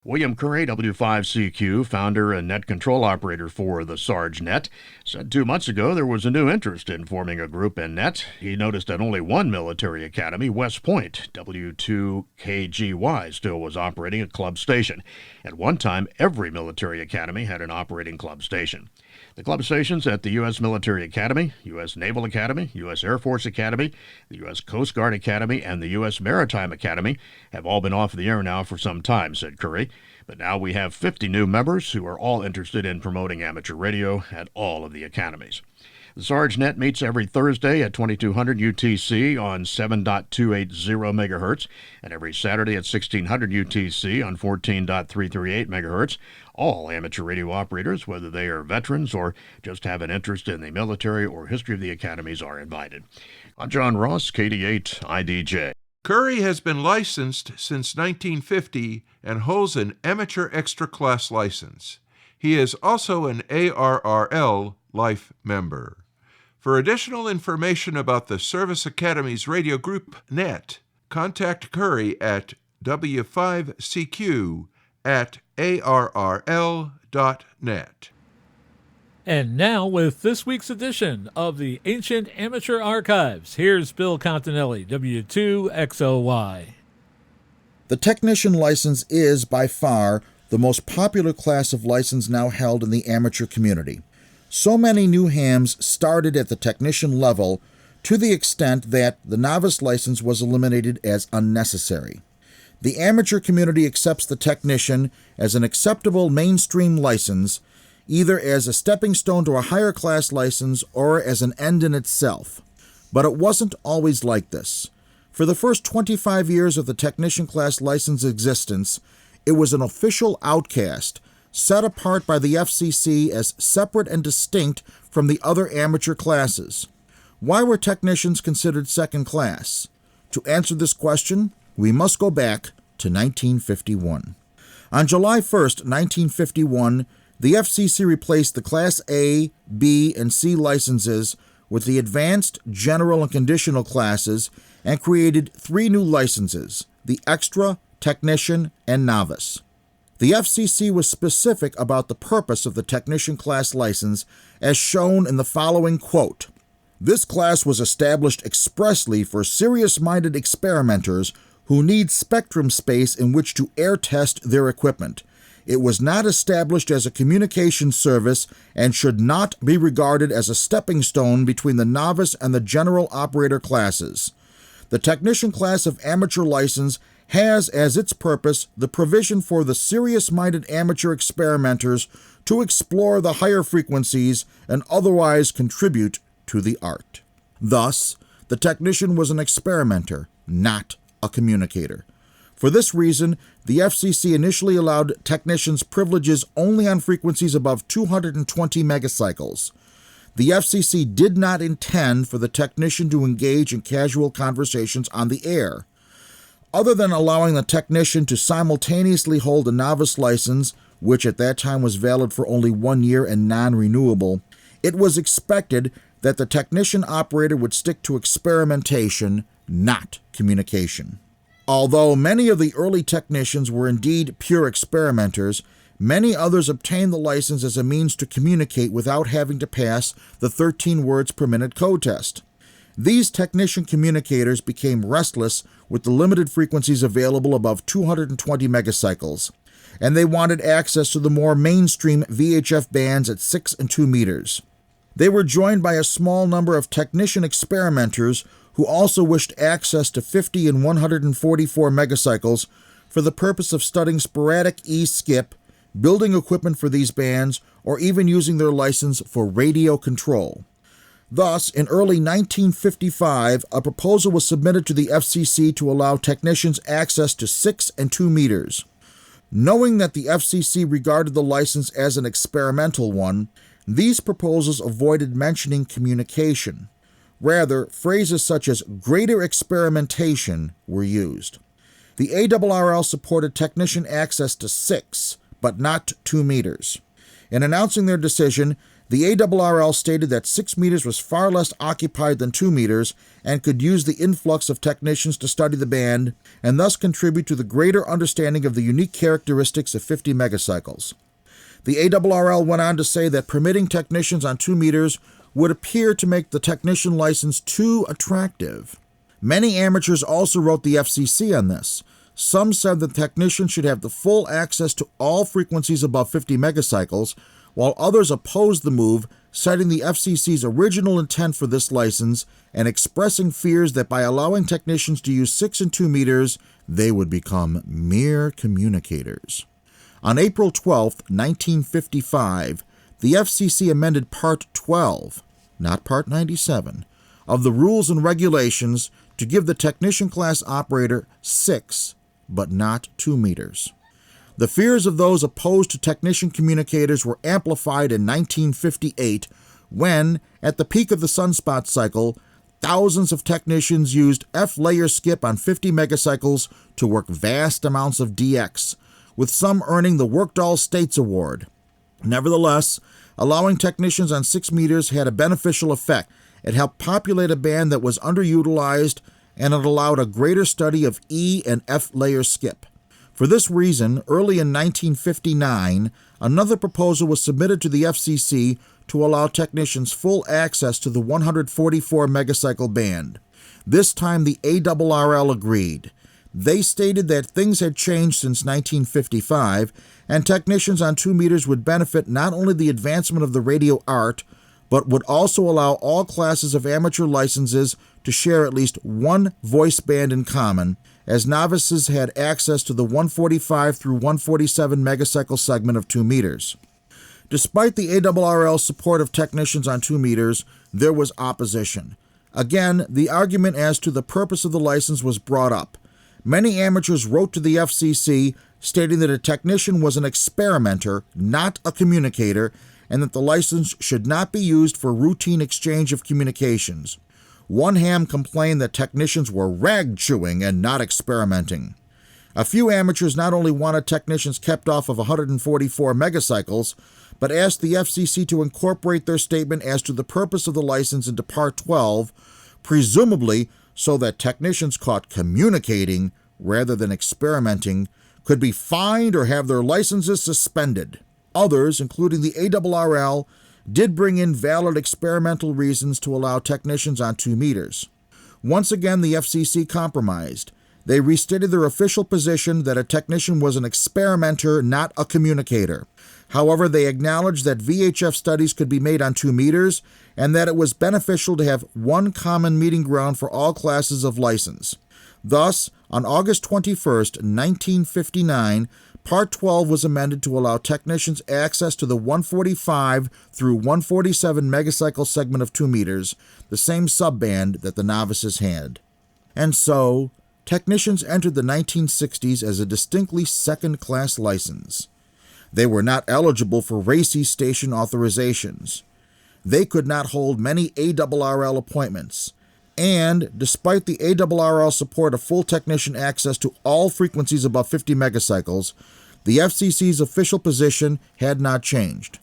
William Curry, W5CQ, founder and net control operator for the Sarge Net, said 2 months ago there was a new interest in forming a group in net. He noticed that only one military academy, West Point, W2KGY, still was operating a club station. At one time, every military academy had an operating club station. The club stations at the U.S. Military Academy, U.S. Naval Academy, U.S. Air Force Academy, the U.S. Coast Guard Academy, and the U.S. Maritime Academy have all been off the air now for some time, said Curry. But now we have 50 new members who are all interested in promoting amateur radio at all of the academies. The Sarge Net meets every Thursday at 2200 UTC on 7.280 megahertz and every Saturday at 1600 UTC on 14.338 megahertz. All amateur radio operators, whether they are veterans or just have an interest in the military or history of the academies, are invited. I'm John Ross, KD8 IDJ. Curry has been licensed since 1950 and holds an amateur extra class license. He is also an ARRL Life member. For additional information about the Service Academy's radio group net, contact Curry at w5cq@arrl.net. And now with this week's edition of the Ancient Amateur Archives, here's Bill Continelli, W2XOY. The technician license is, by far, the most popular class of license now held in the amateur community. So many new hams started at the technician level to the extent that the novice license was eliminated as unnecessary. The amateur community accepts the technician as an acceptable mainstream license, either as a stepping stone to a higher class license or as an end in itself. But it wasn't always like this. For the first 25 years of the technician class license existence, it was an official outcast, set apart by the FCC as separate and distinct from the other amateur classes. Why were technicians considered second class? To answer this question, we must go back to 1951. On July 1st, 1951, the FCC replaced the Class A, B, and C licenses with the Advanced, General, and Conditional classes and created 3 new licenses, the Extra, Technician, and Novice. The FCC was specific about the purpose of the technician class license, as shown in the following quote. This class was established expressly for serious-minded experimenters who need spectrum space in which to air test their equipment. It was not established as a communication service and should not be regarded as a stepping stone between the novice and the general operator classes. The technician class of amateur license has as its purpose the provision for the serious-minded amateur experimenters to explore the higher frequencies and otherwise contribute to the art. Thus, the technician was an experimenter, not a communicator. For this reason, the FCC initially allowed technicians privileges only on frequencies above 220 megacycles. The FCC did not intend for the technician to engage in casual conversations on the air. Other than allowing the technician to simultaneously hold a novice license, which at that time was valid for only 1 year and non-renewable, it was expected that the technician operator would stick to experimentation, not communication. Although many of the early technicians were indeed pure experimenters, many others obtained the license as a means to communicate without having to pass the 13 words per minute code test. These technician communicators became restless with the limited frequencies available above 220 megacycles, and they wanted access to the more mainstream VHF bands at 6 and 2 meters. They were joined by a small number of technician experimenters who also wished access to 50 and 144 megacycles for the purpose of studying sporadic E-skip, building equipment for these bands, or even using their license for radio control. Thus, in early 1955, a proposal was submitted to the FCC to allow technicians access to 6 and 2 meters. Knowing that the FCC regarded the license as an experimental one, these proposals avoided mentioning communication. Rather, phrases such as greater experimentation were used. The ARRL supported technician access to 6, but not 2 meters. In announcing their decision, the ARRL stated that 6 meters was far less occupied than 2 meters and could use the influx of technicians to study the band and thus contribute to the greater understanding of the unique characteristics of 50 megacycles. The ARRL went on to say that permitting technicians on 2 meters would appear to make the technician license too attractive. Many amateurs also wrote the FCC on this. Some said that technicians should have the full access to all frequencies above 50 megacycles, while others opposed the move, citing the FCC's original intent for this license and expressing fears that by allowing technicians to use 6 and 2 meters, they would become mere communicators. On April 12, 1955, the FCC amended Part 12, not Part 97, of the Rules and Regulations to give the technician class operator 6, but not 2 meters. The fears of those opposed to technician communicators were amplified in 1958 when, at the peak of the sunspot cycle, thousands of technicians used F-layer skip on 50 megacycles to work vast amounts of DX, with some earning the Workdoll States Award. Nevertheless, allowing technicians on 6 meters had a beneficial effect. It helped populate a band that was underutilized, and it allowed a greater study of E and F-layer skip. For this reason, early in 1959, another proposal was submitted to the FCC to allow technicians full access to the 144 megacycle band. This time the ARRL agreed. They stated that things had changed since 1955, and technicians on 2 meters would benefit not only the advancement of the radio art, but would also allow all classes of amateur licenses to share at least one voice band in common, as novices had access to the 145 through 147 megacycle segment of 2 meters. Despite the ARRL's support of technicians on 2 meters, there was opposition. Again, the argument as to the purpose of the license was brought up. Many amateurs wrote to the FCC stating that a technician was an experimenter, not a communicator, and that the license should not be used for routine exchange of communications. One ham complained that technicians were rag-chewing and not experimenting. A few amateurs not only wanted technicians kept off of 144 megacycles, but asked the FCC to incorporate their statement as to the purpose of the license into Part 12, presumably so that technicians caught communicating rather than experimenting could be fined or have their licenses suspended. Others, including the ARRL, did bring in valid experimental reasons to allow technicians on 2 meters. Once again, the FCC compromised. They restated their official position that a technician was an experimenter, not a communicator. However, they acknowledged that VHF studies could be made on 2 meters and that it was beneficial to have one common meeting ground for all classes of license. Thus, on August 21, 1959, Part 12 was amended to allow technicians access to the 145 through 147 megacycle segment of 2 meters, the same subband that the novices had. And so, technicians entered the 1960s as a distinctly second-class license. They were not eligible for RACI station authorizations. They could not hold many ARRL appointments. And, despite the ARRL support of full technician access to all frequencies above 50 megacycles, the FCC's official position had not changed.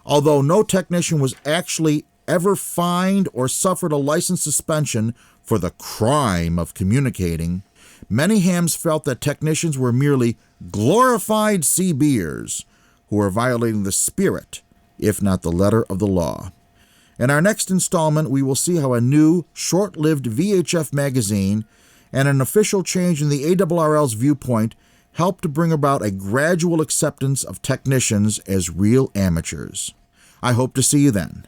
Although no technician was actually ever fined or suffered a license suspension for the crime of communicating, many hams felt that technicians were merely glorified CBers who were violating the spirit, if not the letter of the law. In our next installment, we will see how a new, short-lived VHF magazine and an official change in the ARRL's viewpoint helped to bring about a gradual acceptance of technicians as real amateurs. I hope to see you then.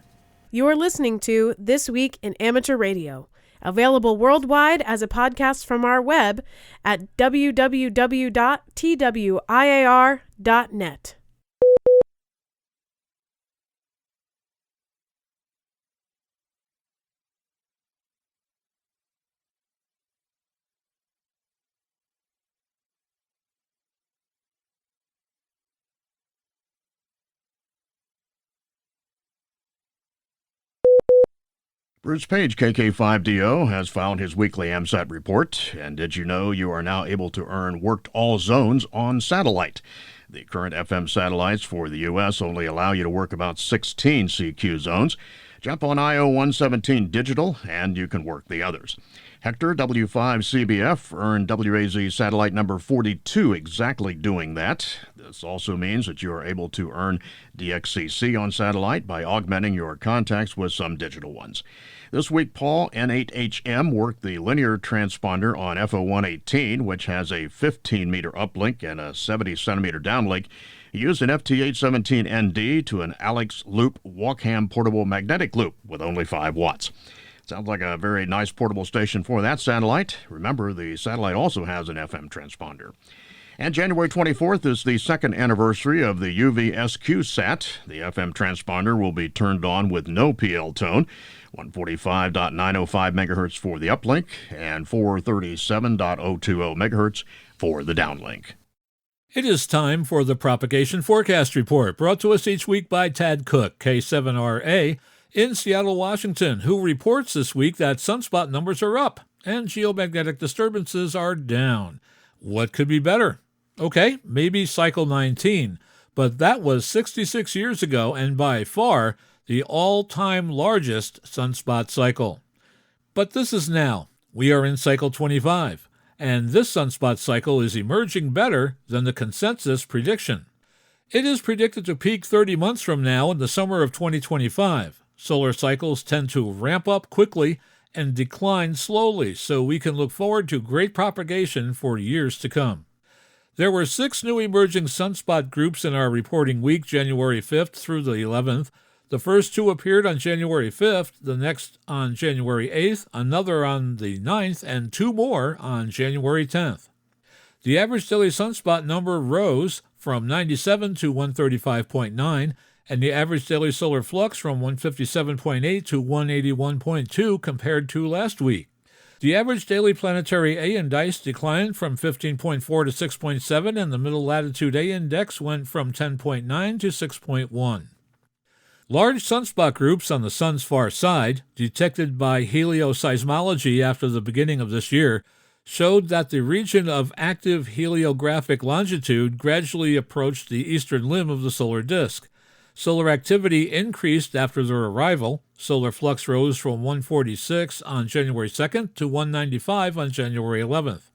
You are listening to This Week in Amateur Radio, available worldwide as a podcast from our web at www.twiar.net. Bruce Page, KK5DO, has found his weekly AMSAT report. And did you know you are now able to earn worked all zones on satellite? The current FM satellites for the U.S. only allow you to work about 16 CQ zones. Jump on IO117 Digital, and you can work the others. Hector W5CBF earned WAZ satellite number 42 exactly doing that. This also means that you are able to earn DXCC on satellite by augmenting your contacts with some digital ones. This week, Paul N8HM worked the linear transponder on FO118, which has a 15-meter uplink and a 70-centimeter downlink. He used an FT817ND to an Alex Loop Walkham portable magnetic loop with only 5 watts. Sounds like a very nice portable station for that satellite. Remember, the satellite also has an FM transponder. And January 24th is the second anniversary of the UVSQ sat. The FM transponder will be turned on with no PL tone, 145.905 megahertz for the uplink, and 437.020 megahertz for the downlink. It is time for the Propagation Forecast Report, brought to us each week by Tad Cook, K7RA, in Seattle, Washington, who reports this week that sunspot numbers are up and geomagnetic disturbances are down. What could be better? Okay, maybe cycle 19, but that was 66 years ago and by far the all-time largest sunspot cycle. But this is now. We are in cycle 25, and this sunspot cycle is emerging better than the consensus prediction. It is predicted to peak 30 months from now in the summer of 2025. Solar cycles tend to ramp up quickly and decline slowly, so we can look forward to great propagation for years to come. There were 6 new emerging sunspot groups in our reporting week, January 5th through the 11th. The first 2 appeared on January 5th, the next on January 8th, another on the 9th, and 2 more on January 10th. The average daily sunspot number rose from 97 to 135.9, and the average daily solar flux from 157.8 to 181.2 compared to last week. The average daily planetary A index declined from 15.4 to 6.7, and the middle latitude A index went from 10.9 to 6.1. Large sunspot groups on the sun's far side, detected by helioseismology after the beginning of this year, showed that the region of active heliographic longitude gradually approached the eastern limb of the solar disk. Solar activity increased after their arrival. Solar flux rose from 146 on January 2nd to 195 on January 11th.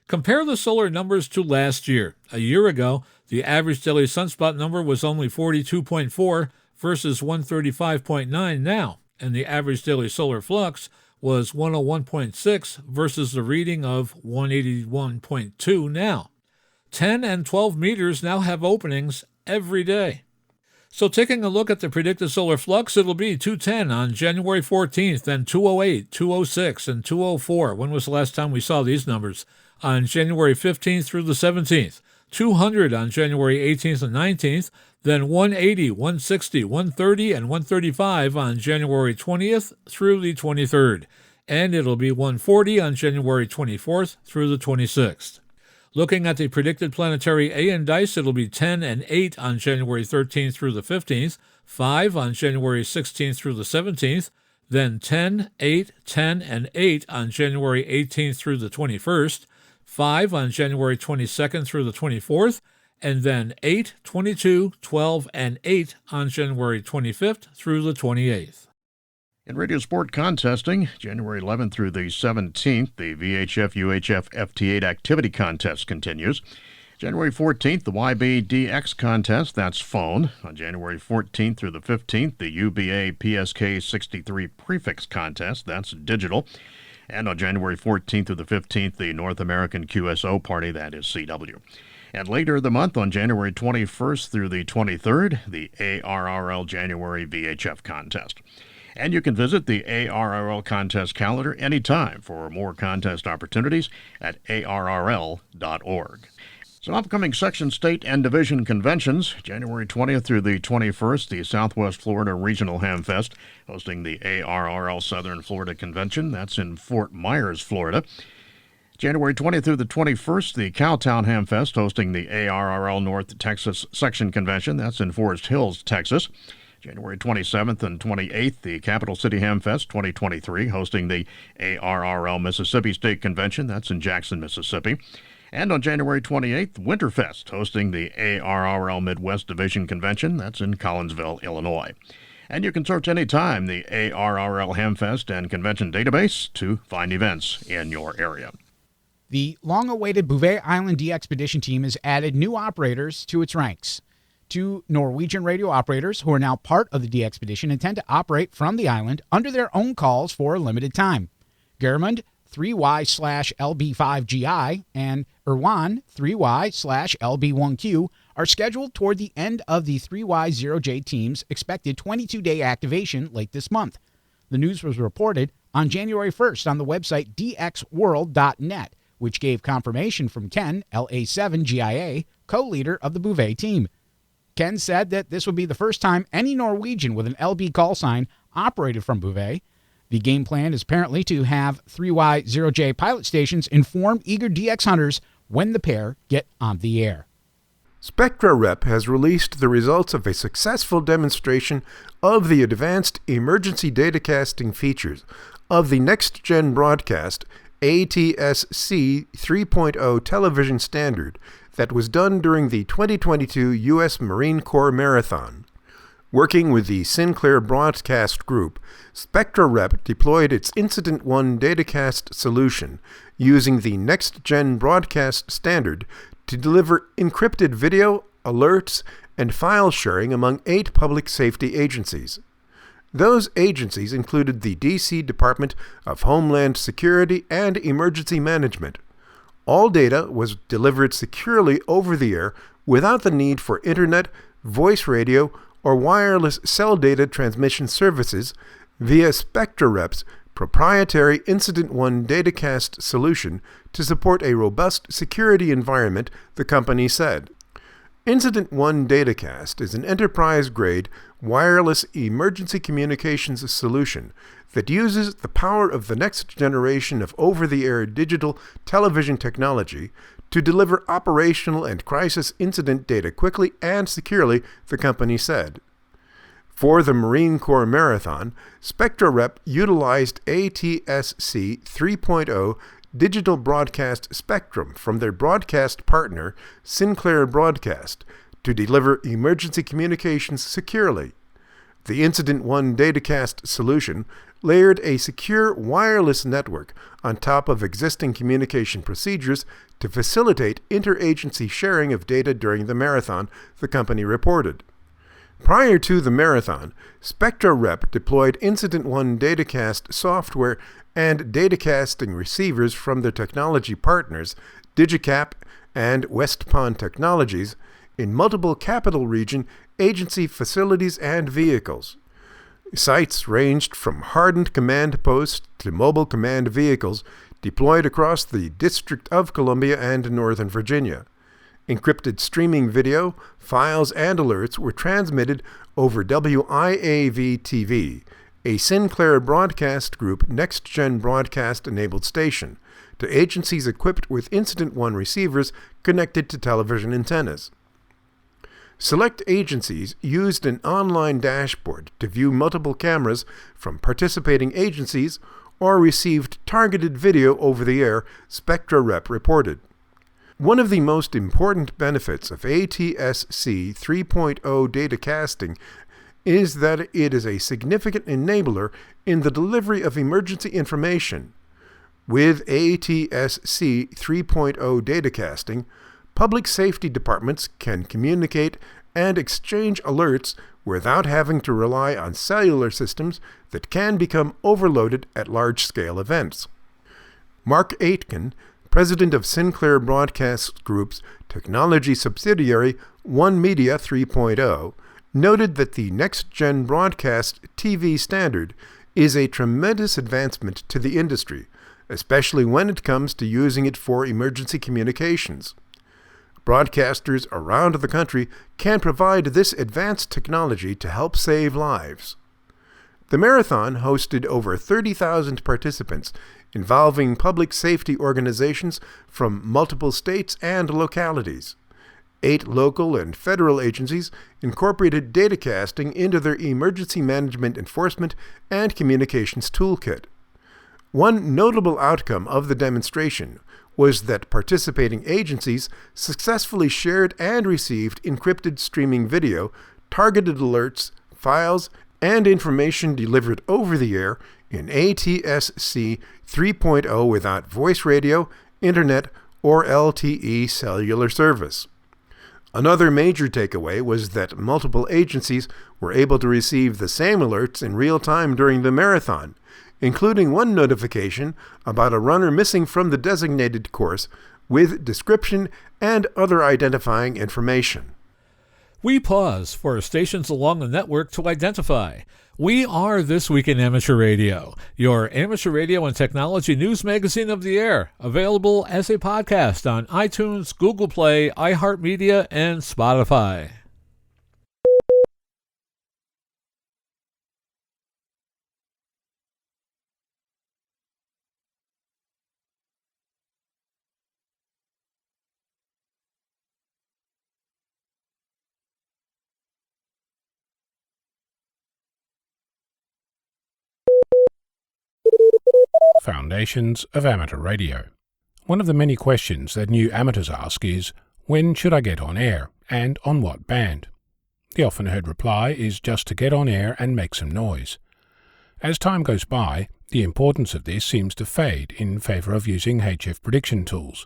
Compare the solar numbers to last year. A year ago, the average daily sunspot number was only 42.4 versus 135.9 now, and the average daily solar flux was 101.6 versus the reading of 181.2 now. 10 and 12 meters now have openings every day. So taking a look at the predicted solar flux, it'll be 210 on January 14th, then 208, 206, and 204. When was the last time we saw these numbers? On January 15th through the 17th. 200 on January 18th and 19th, then 180, 160, 130, and 135 on January 20th through the 23rd, and it'll be 140 on January 24th through the 26th. Looking at the predicted planetary AN dice, it'll be 10 and 8 on January 13th through the 15th, 5 on January 16th through the 17th, then 10, 8, 10, and 8 on January 18th through the 21st, 5 on January 22nd through the 24th, and then 8, 22, 12, and 8 on January 25th through the 28th. In radio sport contesting, January 11th through the 17th, the VHF-UHF FT8 activity contest continues. January 14th, the YBDX contest, that's phone. On January 14th through the 15th, the UBA PSK 63 prefix contest, that's digital. And on January 14th through the 15th, the North American QSO party, that is CW. And later the month, on January 21st through the 23rd, the ARRL January VHF contest. And you can visit the ARRL contest calendar anytime for more contest opportunities at arrl.org. Some upcoming section, state, and division conventions. January 20th through the 21st, the Southwest Florida Regional Hamfest, hosting the ARRL Southern Florida Convention. That's in Fort Myers, Florida. January 20th through the 21st, the Cowtown Hamfest, hosting the ARRL North Texas Section Convention. That's in Forest Hills, Texas. January 27th and 28th, the Capital City Hamfest 2023, hosting the ARRL Mississippi State Convention. That's in Jackson, Mississippi. And on January 28th, Winterfest, hosting the ARRL Midwest Division Convention. That's in Collinsville, Illinois. And you can search anytime the ARRL Hamfest and Convention database to find events in your area. The long-awaited Bouvet Island de-expedition team has added new operators to its ranks. 2 Norwegian radio operators who are now part of the de-expedition intend to operate from the island under their own calls for a limited time. Germund 3Y/LB5GI and Irwan 3Y/LB1Q are scheduled toward the end of the 3Y0J team's expected 22-day activation late this month. The news was reported on January 1st on the website dxworld.net, which gave confirmation from Ken, LA7GIA, co-leader of the Bouvet team. Ken said that this would be the first time any Norwegian with an LB call sign operated from Bouvet. The game plan is apparently to have 3Y0J pilot stations inform eager DX hunters when the pair get on the air. SpectraRep has released the results of a successful demonstration of the advanced emergency datacasting features of the NextGen broadcast ATSC 3.0 television standard that was done during the 2022 U.S. Marine Corps Marathon. Working with the Sinclair Broadcast Group, SpectraRep deployed its Incident 1 datacast solution using the NextGen broadcast standard to deliver encrypted video, alerts, and file sharing among 8 public safety agencies. Those agencies included the D.C. Department of Homeland Security and Emergency Management. All data was delivered securely over the air without the need for internet, voice radio, or wireless cell data transmission services via SpectraRep's proprietary Incident 1 datacast solution to support a robust security environment, the company said. Incident 1 Datacast is an enterprise-grade wireless emergency communications solution that uses the power of the next generation of over-the-air digital television technology to deliver operational and crisis incident data quickly and securely, the company said. For the Marine Corps Marathon, SpectraRep utilized ATSC 3.0 digital broadcast spectrum from their broadcast partner, Sinclair Broadcast, to deliver emergency communications securely. The Incident 1 datacast solution layered a secure wireless network on top of existing communication procedures to facilitate interagency sharing of data during the marathon, the company reported. Prior to the marathon, SpectraRep deployed Incident 1 datacast software and datacasting receivers from their technology partners, Digicap and West Pond Technologies, in multiple capital region agency facilities and vehicles. Sites ranged from hardened command posts to mobile command vehicles deployed across the District of Columbia and Northern Virginia. Encrypted streaming video, files, and alerts were transmitted over WIAV-TV, a Sinclair Broadcast Group NextGen broadcast-enabled station, to agencies equipped with Incident 1 receivers connected to television antennas. Select agencies used an online dashboard to view multiple cameras from participating agencies or received targeted video over the air, SpectraRep reported. One of the most important benefits of ATSC 3.0 datacasting is that it is a significant enabler in the delivery of emergency information. With ATSC 3.0 datacasting, public safety departments can communicate and exchange alerts without having to rely on cellular systems that can become overloaded at large-scale events. Mark Aitken, president of Sinclair Broadcast Group's technology subsidiary One Media 3.0, noted that the NextGen broadcast TV standard is a tremendous advancement to the industry, especially when it comes to using it for emergency communications. Broadcasters around the country can provide this advanced technology to help save lives. The marathon hosted over 30,000 participants involving public safety organizations from multiple states and localities. 8 local and federal agencies incorporated datacasting into their emergency management enforcement and communications toolkit. One notable outcome of the demonstration was that participating agencies successfully shared and received encrypted streaming video, targeted alerts, files, and information delivered over the air in ATSC 3.0 without voice radio, internet, or LTE cellular service. Another major takeaway was that multiple agencies were able to receive the same alerts in real time during the marathon, including one notification about a runner missing from the designated course with description and other identifying information. We pause for stations along the network to identify. We are This Week in Amateur Radio, your amateur radio and technology news magazine of the air, available as a podcast on iTunes, Google Play, iHeartMedia, and Spotify. Foundations of Amateur Radio. One of the many questions that new amateurs ask is, when should I get on air, and on what band? The often heard reply is just to get on air and make some noise. As time goes by, the importance of this seems to fade in favour of using HF prediction tools.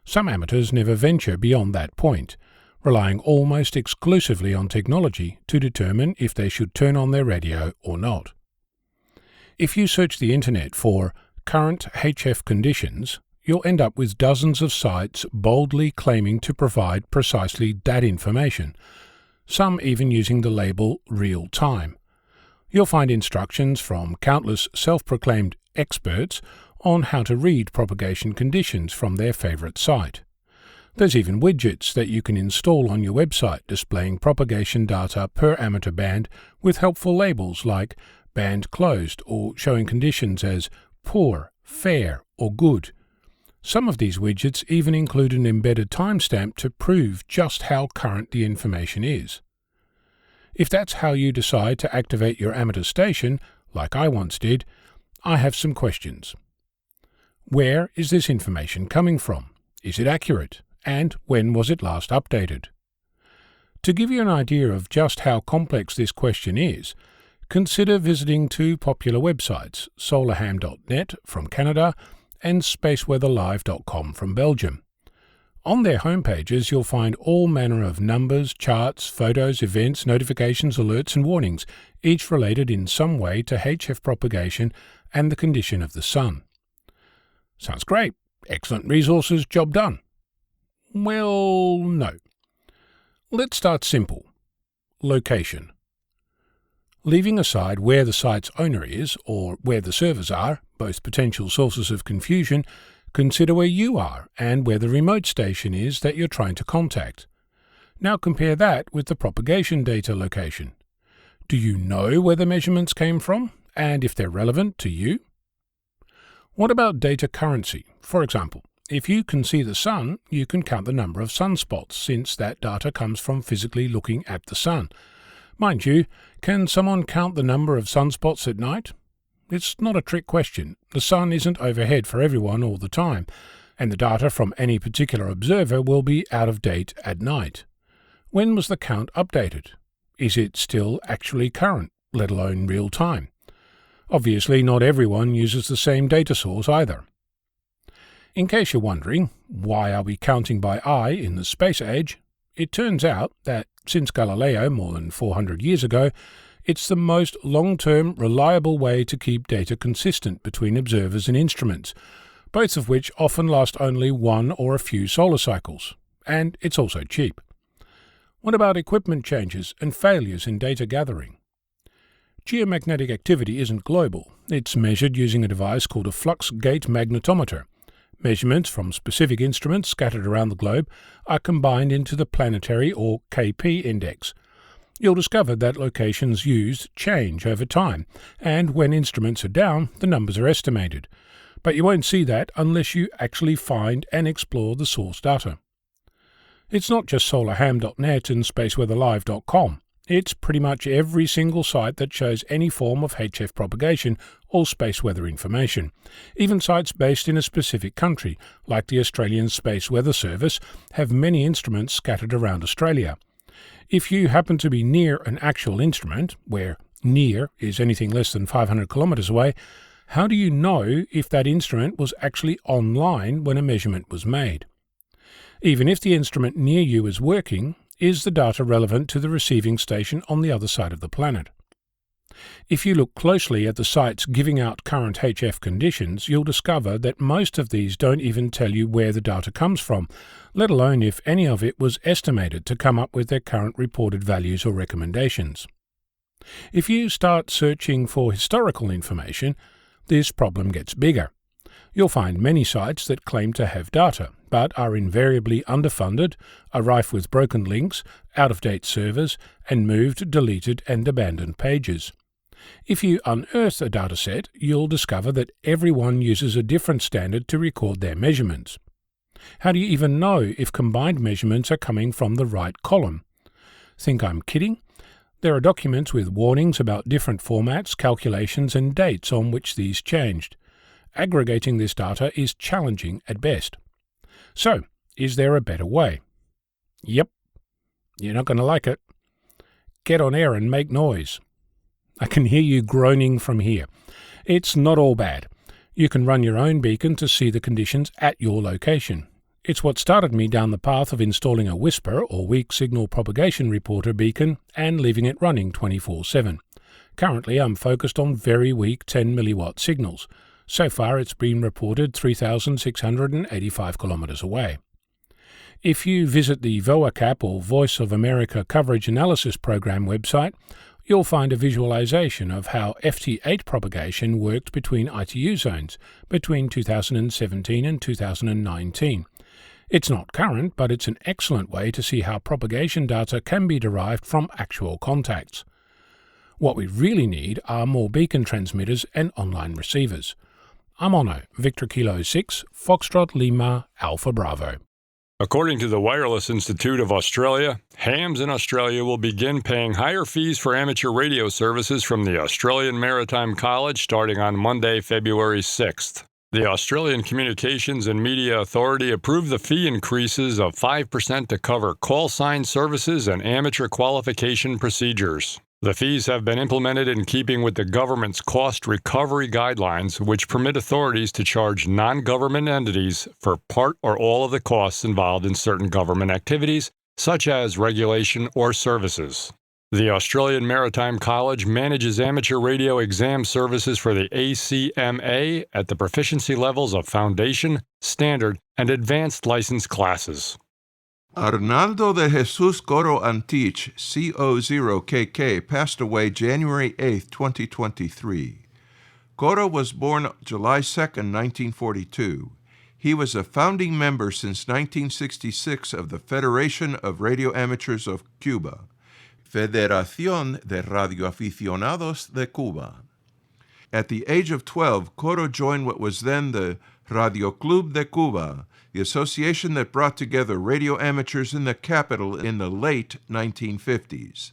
Some amateurs never venture beyond that point, relying almost exclusively on technology to determine if they should turn on their radio or not. If you search the internet for current HF conditions, you'll end up with dozens of sites boldly claiming to provide precisely that information, some even using the label real time. You'll find instructions from countless self-proclaimed experts on how to read propagation conditions from their favorite site. There's even widgets that you can install on your website displaying propagation data per amateur band with helpful labels like band closed or showing conditions as poor, fair, or good. Some of these widgets even include an embedded timestamp to prove just how current the information is. If that's how you decide to activate your amateur station, like I once did, I have some questions. Where is this information coming from? Is it accurate? And when was it last updated? To give you an idea of just how complex this question is, consider visiting 2 popular websites, solarham.net from Canada and spaceweatherlive.com from Belgium. On their homepages you'll find all manner of numbers, charts, photos, events, notifications, alerts and warnings, each related in some way to HF propagation and the condition of the sun. Sounds great. Excellent resources, job done. Well, no. Let's start simple. Location. Leaving aside where the site's owner is, or where the servers are, both potential sources of confusion, Consider where you are and where the remote station is that you're trying to contact. Now compare that with the propagation data location. Do you know where the measurements came from, and if they're relevant to you? What about data currency? For example, if you can see the sun, you can count the number of sunspots, since that data comes from physically looking at the sun. Mind you, can someone count the number of sunspots at night? It's not a trick question. The sun isn't overhead for everyone all the time, and the data from any particular observer will be out of date at night. When was the count updated? Is it still actually current, let alone real time? Obviously, not everyone uses the same data source either. In case you're wondering, why are we counting by eye in the space age? It turns out that since Galileo more than 400 years ago, it's the most long-term, reliable way to keep data consistent between observers and instruments, both of which often last only one or a few solar cycles. And it's also cheap. What about equipment changes and failures in data gathering? Geomagnetic activity isn't global. It's measured using a device called a flux gate magnetometer. Measurements from specific instruments scattered around the globe are combined into the planetary or KP index. You'll discover that locations used change over time, and when instruments are down, the numbers are estimated. But you won't see that unless you actually find and explore the source data. It's not just solarham.net and spaceweatherlive.com. It's pretty much every single site that shows any form of HF propagation or space weather information. Even sites based in a specific country, like the Australian Space Weather Service, have many instruments scattered around Australia. If you happen to be near an actual instrument, where near is anything less than 500 kilometers away, how do you know if that instrument was actually online when a measurement was made? Even if the instrument near you is working, is the data relevant to the receiving station on the other side of the planet? If you look closely at the sites giving out current HF conditions, you'll discover that most of these don't even tell you where the data comes from, let alone if any of it was estimated to come up with their current reported values or recommendations. If you start searching for historical information, this problem gets bigger. You'll find many sites that claim to have data, but are invariably underfunded, are rife with broken links, out-of-date servers, and moved, deleted, and abandoned pages. If you unearth a dataset, you'll discover that everyone uses a different standard to record their measurements. How do you even know if combined measurements are coming from the right column? Think I'm kidding? There are documents with warnings about different formats, calculations, and dates on which these changed. Aggregating this data is challenging at best. So, is there a better way? Yep. You're not going to like it. Get on air and make noise. I can hear you groaning from here. It's not all bad. You can run your own beacon to see the conditions at your location. It's what started me down the path of installing a Whisper or Weak Signal Propagation Reporter beacon and leaving it running 24/7. Currently I'm focused on very weak 10 milliwatt signals. So far it's been reported 3,685 kilometers away. If you visit the VOACAP or Voice of America Coverage Analysis Program website, you'll find a visualization of how FT8 propagation worked between ITU zones between 2017 and 2019. It's not current, but it's an excellent way to see how propagation data can be derived from actual contacts. What we really need are more beacon transmitters and online receivers. I'm Ono, Victor Kilo 6, Foxtrot Lima, Alpha Bravo. According to the Wireless Institute of Australia, hams in Australia will begin paying higher fees for amateur radio services from the Australian Maritime College starting on Monday, February 6th. The Australian Communications and Media Authority approved the fee increases of 5% to cover call sign services and amateur qualification procedures. The fees have been implemented in keeping with the government's cost recovery guidelines, which permit authorities to charge non-government entities for part or all of the costs involved in certain government activities, such as regulation or services. The Australian Maritime College manages amateur radio exam services for the ACMA at the proficiency levels of Foundation, Standard, and Advanced license classes. Arnaldo de Jesus Coro Antich, CO0KK, passed away January 8, 2023. Coro was born July 2, 1942. He was a founding member since 1966 of the Federation of Radio Amateurs of Cuba, Federación de Radioaficionados de Cuba. At the age of 12, Coro joined what was then the Radio Club de Cuba, the association that brought together radio amateurs in the capital in the late 1950s.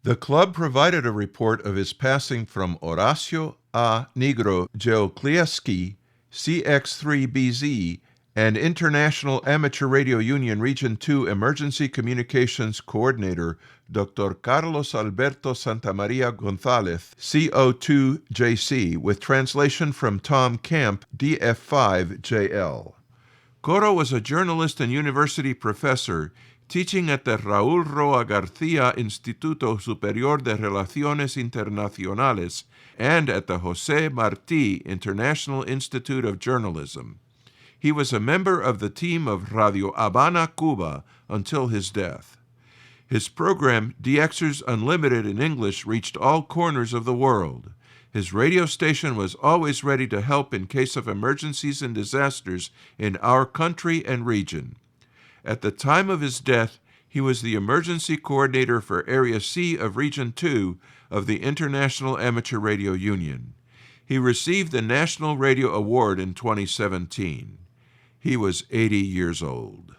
The club provided a report of his passing from Horacio A. Negro Geoclieski, CX3BZ, and International Amateur Radio Union Region 2 Emergency Communications Coordinator, Dr. Carlos Alberto Santamaria Gonzalez, CO2JC, with translation from Tom Camp, DF5JL. Coro was a journalist and university professor, teaching at the Raúl Roa García Instituto Superior de Relaciones Internacionales and at the José Martí International Institute of Journalism. He was a member of the team of Radio Habana, Cuba, until his death. His program, DXers Unlimited in English, reached all corners of the world. His radio station was always ready to help in case of emergencies and disasters in our country and region. At the time of his death, he was the emergency coordinator for Area C of Region 2 of the International Amateur Radio Union. He received the National Radio Award in 2017. He was 80 years old.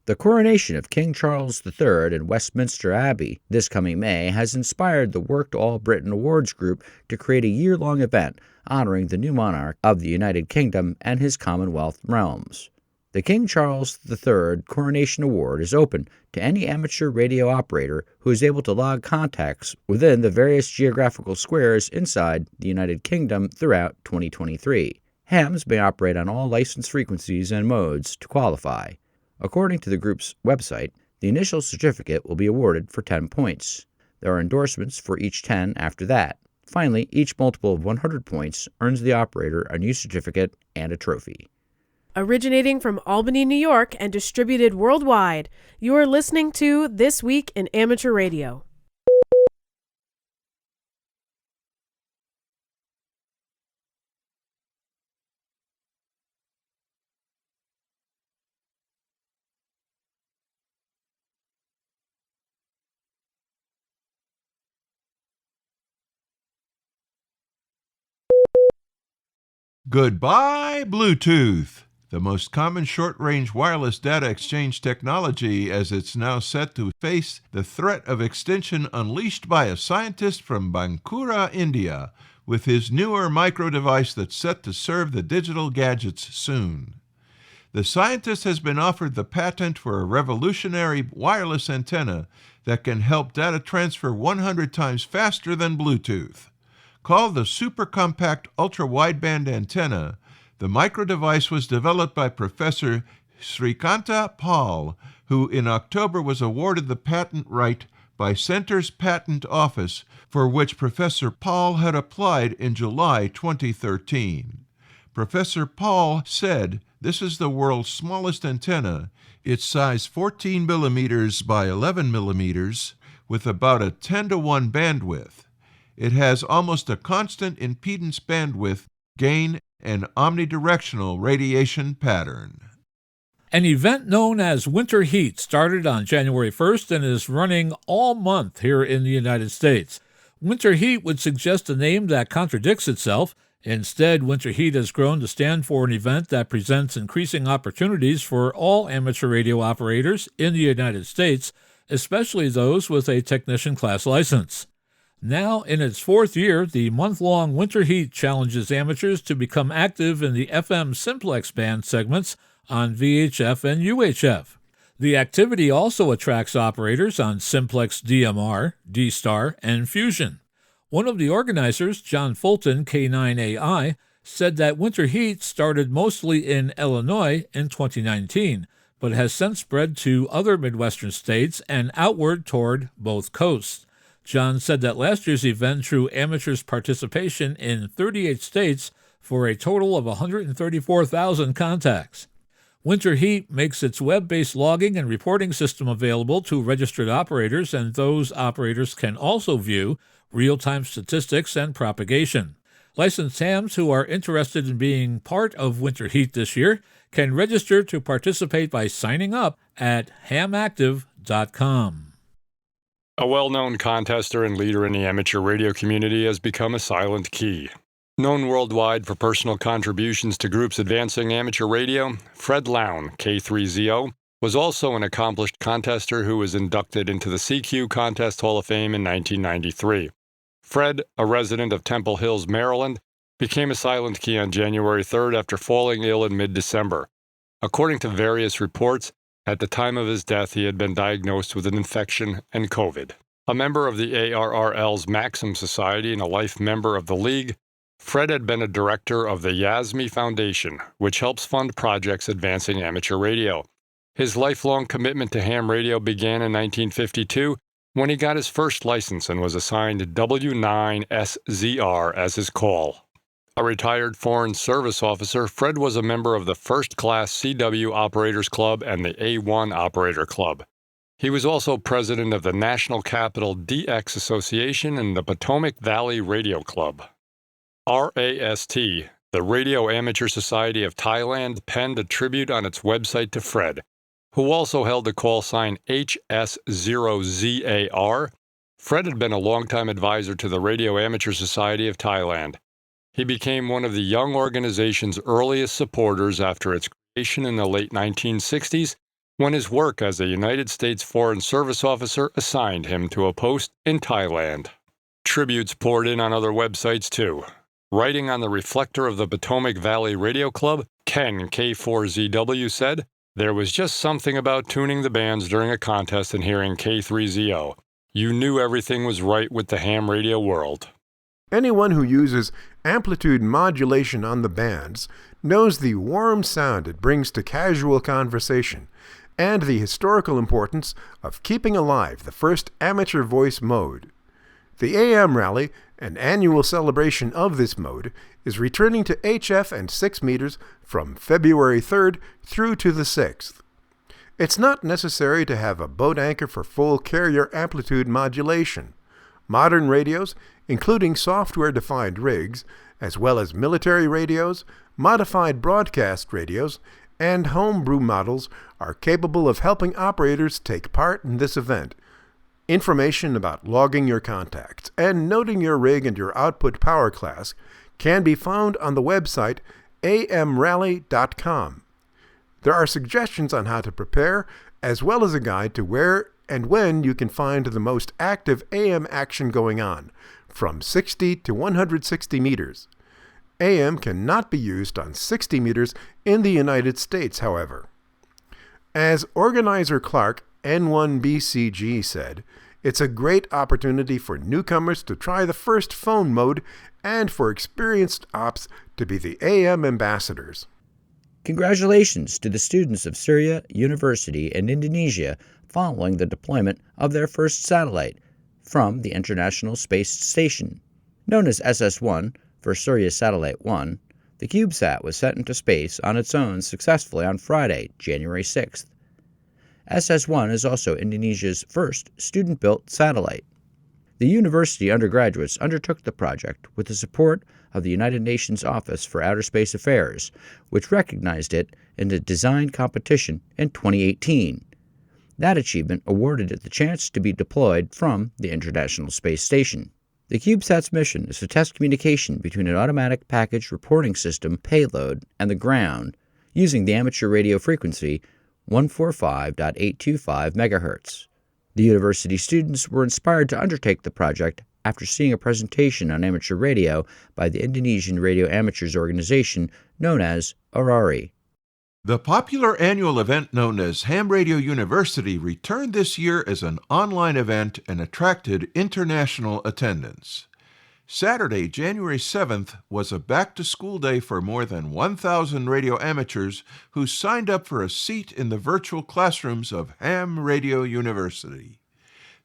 The coronation of King Charles III in Westminster Abbey this coming May has inspired the Work to All Britain Awards Group to create a year-long event honoring the new monarch of the United Kingdom and his Commonwealth realms. The King Charles III Coronation Award is open to any amateur radio operator who is able to log contacts within the various geographical squares inside the United Kingdom throughout 2023. Hams may operate on all licensed frequencies and modes to qualify. According to the group's website, the initial certificate will be awarded for 10 points. There are endorsements for each 10 after that. Finally, each multiple of 100 points earns the operator a new certificate and a trophy. Originating from Albany, New York, and distributed worldwide, you are listening to This Week in Amateur Radio. Goodbye, Bluetooth, the most common short-range wireless data exchange technology, as it's now set to face the threat of extinction unleashed by a scientist from Bankura, India, with his newer micro device that's set to serve the digital gadgets soon. The scientist has been offered the patent for a revolutionary wireless antenna that can help data transfer 100 times faster than Bluetooth. Called the Super Compact Ultra-Wideband Antenna, the micro-device was developed by Professor Srikanta Pal, who in October was awarded the patent right by Center's Patent Office, for which Professor Pal had applied in July 2013. Professor Pal said, "This is the world's smallest antenna. Its size 14 millimeters by 11 millimeters, with about a 10-to-1 bandwidth. It has almost a constant impedance bandwidth, gain, and omnidirectional radiation pattern." An event known as Winter Heat started on January 1st and is running all month here in the United States. Winter Heat would suggest a name that contradicts itself. Instead, Winter Heat has grown to stand for an event that presents increasing opportunities for all amateur radio operators in the United States, especially those with a technician class license. Now, in its fourth year, the month-long Winter Heat challenges amateurs to become active in the FM simplex band segments on VHF and UHF. The activity also attracts operators on simplex DMR, D-Star, and Fusion. One of the organizers, John Fulton, K9AI, said that Winter Heat started mostly in Illinois in 2019, but has since spread to other Midwestern states and outward toward both coasts. John said that last year's event drew amateurs' participation in 38 states for a total of 134,000 contacts. Winter Heat makes its web-based logging and reporting system available to registered operators, and those operators can also view real-time statistics and propagation. Licensed hams who are interested in being part of Winter Heat this year can register to participate by signing up at hamactive.com. A well-known contester and leader in the amateur radio community has become a silent key. Known worldwide for personal contributions to groups advancing amateur radio, Fred Lown, K3ZO, was also an accomplished contester who was inducted into the CQ Contest Hall of Fame in 1993. Fred, a resident of Temple Hills, Maryland, became a silent key on January 3rd after falling ill in mid-December. According to various reports, at the time of his death he had been diagnosed with an infection and COVID. A member of the ARRL's Maxim Society and a life member of the League, Fred had been a director of the Yasmi Foundation, which helps fund projects advancing amateur radio. His lifelong commitment to ham radio began in 1952 when he got his first license and was assigned W9SZR as his call. A retired Foreign Service officer, Fred was a member of the First Class CW Operators Club and the A1 Operator Club. He was also president of the National Capital DX Association and the Potomac Valley Radio Club. RAST, the Radio Amateur Society of Thailand, penned a tribute on its website to Fred, who also held the call sign HS0ZAR. Fred had been a longtime advisor to the Radio Amateur Society of Thailand. He became one of the young organization's earliest supporters after its creation in the late 1960s, when his work as a United States Foreign Service officer assigned him to a post in Thailand. Tributes poured in on other websites too. Writing on the reflector of the Potomac Valley Radio Club, Ken K4ZW said, "There was just something about tuning the bands during a contest and hearing K3ZO. You knew everything was right with the ham radio world." Anyone who uses amplitude modulation on the bands knows the warm sound it brings to casual conversation and the historical importance of keeping alive the first amateur voice mode. The AM Rally, an annual celebration of this mode, is returning to HF and 6 meters from February 3rd through to the 6th. It's not necessary to have a boat anchor for full carrier amplitude modulation. Modern radios, including software-defined rigs, as well as military radios, modified broadcast radios, and homebrew models are capable of helping operators take part in this event. Information about logging your contacts and noting your rig and your output power class can be found on the website amrally.com. There are suggestions on how to prepare, as well as a guide to where and when you can find the most active AM action going on, from 60 to 160 meters. AM cannot be used on 60 meters in the United States, however. As organizer Clark, N1BCG, said, "It's a great opportunity for newcomers to try the first phone mode and for experienced ops to be the AM ambassadors." Congratulations to the students of Surya University in Indonesia following the deployment of their first satellite from the International Space Station. Known as SS-1 for Surya Satellite 1, the CubeSat was sent into space on its own successfully on Friday, January 6th. SS-1 is also Indonesia's first student-built satellite. The university undergraduates undertook the project with the support of the United Nations Office for Outer Space Affairs, which recognized it in the design competition in 2018. That achievement awarded it the chance to be deployed from the International Space Station. The CubeSat's mission is to test communication between an automatic package reporting system payload and the ground using the amateur radio frequency 145.825 MHz. The university students were inspired to undertake the project after seeing a presentation on amateur radio by the Indonesian Radio Amateurs organization known as ARRI. The popular annual event known as Ham Radio University returned this year as an online event and attracted international attendance. Saturday, January 7th, was a back-to-school day for more than 1,000 radio amateurs who signed up for a seat in the virtual classrooms of Ham Radio University.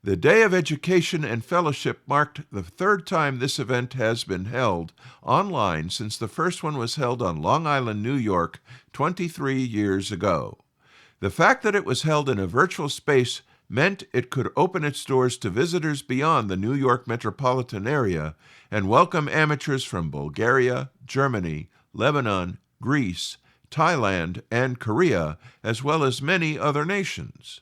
The Day of Education and Fellowship marked the third time this event has been held online since the first one was held on Long Island, New York, 23 years ago. The fact that it was held in a virtual space meant it could open its doors to visitors beyond the New York metropolitan area and welcome amateurs from Bulgaria, Germany, Lebanon, Greece, Thailand, and Korea, as well as many other nations.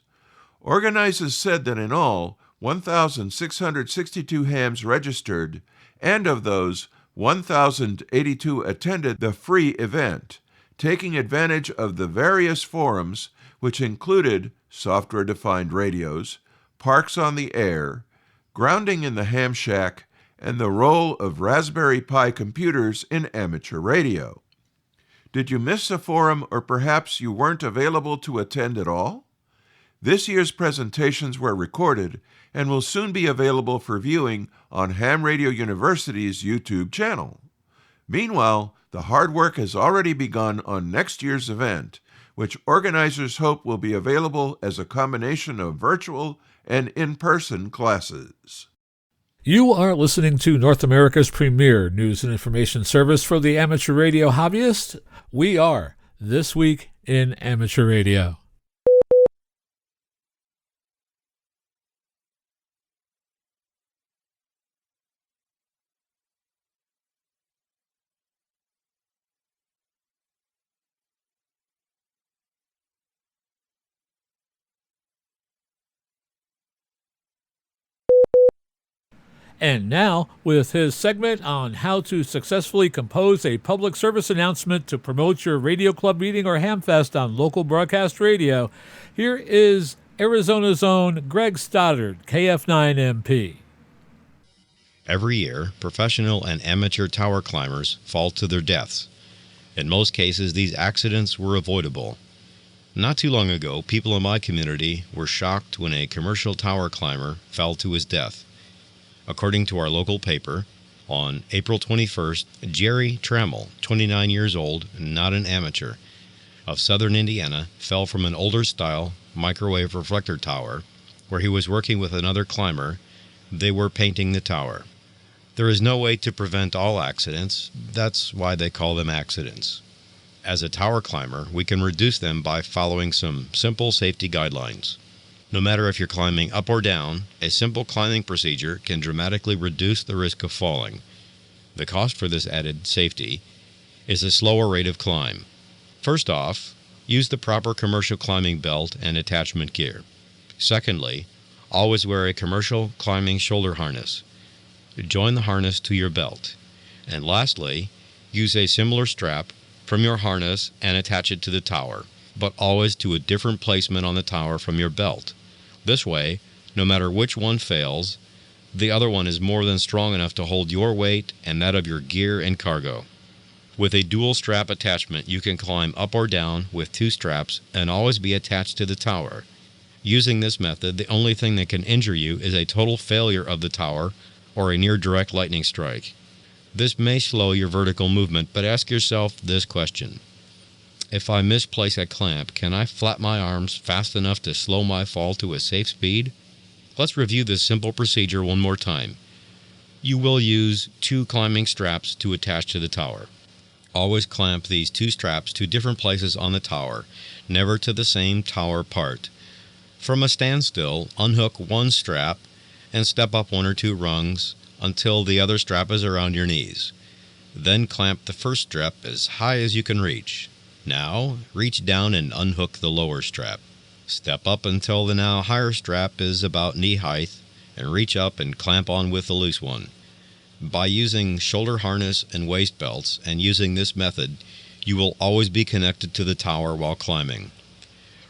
Organizers said that in all, 1,662 hams registered, and of those, 1,082 attended the free event, taking advantage of the various forums, which included software-defined radios, parks on the air, grounding in the ham shack, and the role of Raspberry Pi computers in amateur radio. Did you miss a forum, or perhaps you weren't available to attend at all? This year's presentations were recorded and will soon be available for viewing on Ham Radio University's YouTube channel. Meanwhile, the hard work has already begun on next year's event, which organizers hope will be available as a combination of virtual and in-person classes. You are listening to North America's premier news and information service for the amateur radio hobbyist. We are This Week in Amateur Radio. And now, with his segment on how to successfully compose a public service announcement to promote your radio club meeting or hamfest on local broadcast radio, here is Arizona's own Greg Stoddard, KF9MP. Every year, professional and amateur tower climbers fall to their deaths. In most cases, these accidents were avoidable. Not too long ago, people in my community were shocked when a commercial tower climber fell to his death. According to our local paper, on April 21st, Jerry Trammell, 29 years old, not an amateur, of southern Indiana, fell from an older-style microwave reflector tower where he was working with another climber. They were painting the tower. There is no way to prevent all accidents. That's why they call them accidents. As a tower climber, we can reduce them by following some simple safety guidelines. No matter if you're climbing up or down, a simple climbing procedure can dramatically reduce the risk of falling. The cost for this added safety is a slower rate of climb. First off, use the proper commercial climbing belt and attachment gear. Secondly, always wear a commercial climbing shoulder harness. Join the harness to your belt. And lastly, use a similar strap from your harness and attach it to the tower, but always to a different placement on the tower from your belt. This way, no matter which one fails, the other one is more than strong enough to hold your weight and that of your gear and cargo. With a dual strap attachment, you can climb up or down with two straps and always be attached to the tower. Using this method, the only thing that can injure you is a total failure of the tower or a near direct lightning strike. This may slow your vertical movement, but ask yourself this question. If I misplace a clamp, can I flap my arms fast enough to slow my fall to a safe speed? Let's review this simple procedure one more time. You will use two climbing straps to attach to the tower. Always clamp these two straps to different places on the tower, never to the same tower part. From a standstill, unhook one strap and step up one or two rungs until the other strap is around your knees. Then clamp the first strap as high as you can reach. Now, reach down and unhook the lower strap. Step up until the now higher strap is about knee height, and reach up and clamp on with the loose one. By using shoulder harness and waist belts and using this method, you will always be connected to the tower while climbing.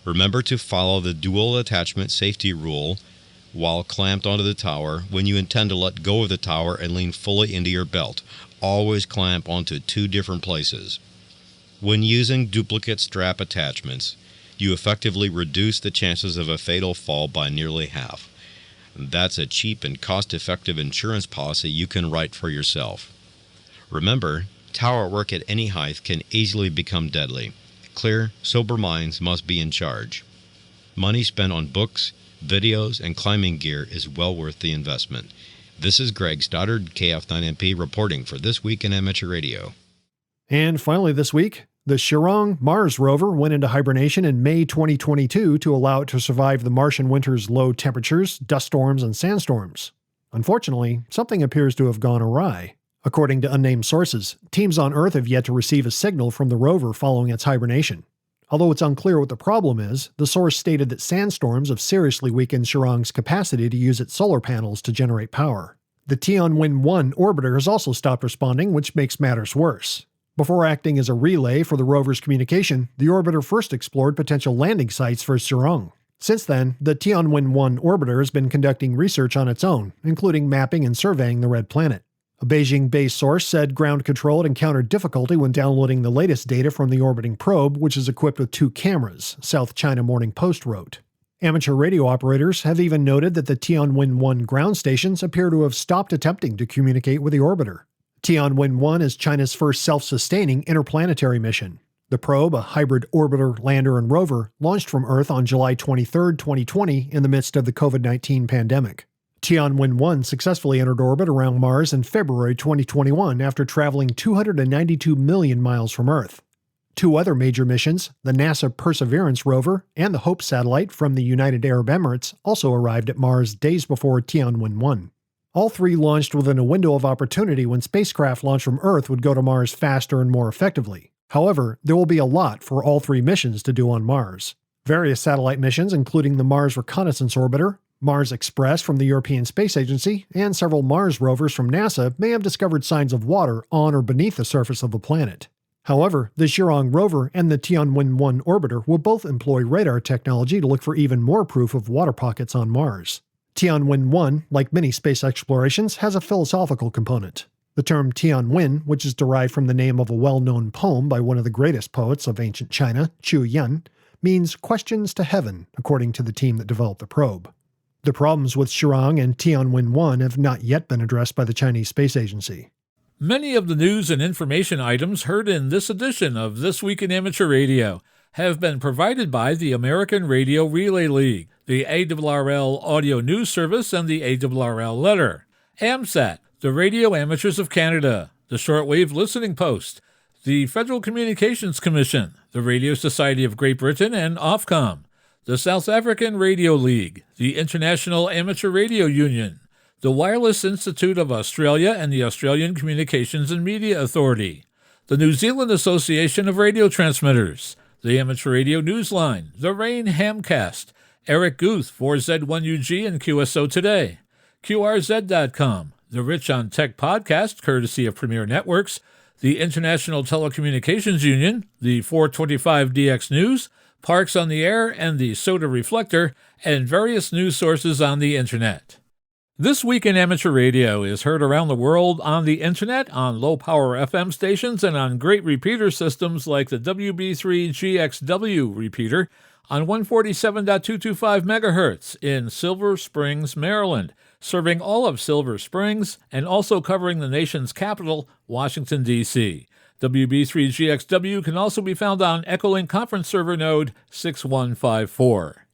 Remember to follow the dual attachment safety rule while clamped onto the tower when you intend to let go of the tower and lean fully into your belt. Always clamp onto two different places. When using duplicate strap attachments, you effectively reduce the chances of a fatal fall by nearly half. That's a cheap and cost-effective insurance policy you can write for yourself. Remember, tower work at any height can easily become deadly. Clear, sober minds must be in charge. Money spent on books, videos, and climbing gear is well worth the investment. This is Greg Stoddard, KF9MP, reporting for This Week in Amateur Radio. And finally this week, the Chirong Mars rover went into hibernation in May 2022 to allow it to survive the Martian winter's low temperatures, dust storms, and sandstorms. Unfortunately, something appears to have gone awry. According to unnamed sources, teams on Earth have yet to receive a signal from the rover following its hibernation. Although it's unclear what the problem is, the source stated that sandstorms have seriously weakened Zhirong's capacity to use its solar panels to generate power. The Tianwen-1 orbiter has also stopped responding, which makes matters worse. Before acting as a relay for the rover's communication, the orbiter first explored potential landing sites for Zhirong. Since then, the Tianwen-1 orbiter has been conducting research on its own, including mapping and surveying the Red Planet. A Beijing-based source said ground control had encountered difficulty when downloading the latest data from the orbiting probe, which is equipped with 2 cameras, South China Morning Post wrote. Amateur radio operators have even noted that the Tianwen-1 ground stations appear to have stopped attempting to communicate with the orbiter. Tianwen-1 is China's first self-sustaining interplanetary mission. The probe, a hybrid orbiter, lander, and rover, launched from Earth on July 23, 2020, in the midst of the COVID-19 pandemic. Tianwen-1 successfully entered orbit around Mars in February 2021 after traveling 292 million miles from Earth. 2 other major missions, the NASA Perseverance rover and the Hope satellite from the United Arab Emirates, also arrived at Mars days before Tianwen-1. All 3 launched within a window of opportunity when spacecraft launched from Earth would go to Mars faster and more effectively. However, there will be a lot for all 3 missions to do on Mars. Various satellite missions, including the Mars Reconnaissance Orbiter, Mars Express from the European Space Agency, and several Mars rovers from NASA may have discovered signs of water on or beneath the surface of the planet. However, the Zhirong rover and the Tianwen-1 orbiter will both employ radar technology to look for even more proof of water pockets on Mars. Tianwen-1, like many space explorations, has a philosophical component. The term Tianwen, which is derived from the name of a well-known poem by one of the greatest poets of ancient China, Chu Yan, means questions to heaven, according to the team that developed the probe. The problems with Zhirong and Tianwen-1 have not yet been addressed by the Chinese Space Agency. Many of the news and information items heard in this edition of This Week in Amateur Radio have been provided by the American Radio Relay League, the ARRL Audio News Service, and the ARRL Letter, AMSAT, the Radio Amateurs of Canada, the Shortwave Listening Post, the Federal Communications Commission, the Radio Society of Great Britain, and Ofcom, the South African Radio League, the International Amateur Radio Union, the Wireless Institute of Australia and the Australian Communications and Media Authority, the New Zealand Association of Radio Transmitters, the Amateur Radio Newsline, the Rain Hamcast, Eric Guth for Z1UG and QSO Today, QRZ.com, the Rich on Tech podcast, courtesy of Premier Networks, the International Telecommunications Union, the 425DX News, Parks on the Air, and the Soda Reflector, and various news sources on the Internet. This Week in Amateur Radio is heard around the world on the Internet, on low-power FM stations, and on great repeater systems like the WB3GXW repeater on 147.225 MHz in Silver Springs, Maryland, serving all of Silver Springs and also covering the nation's capital, Washington, D.C. WB3GXW can also be found on Echolink Conference Server node 6154.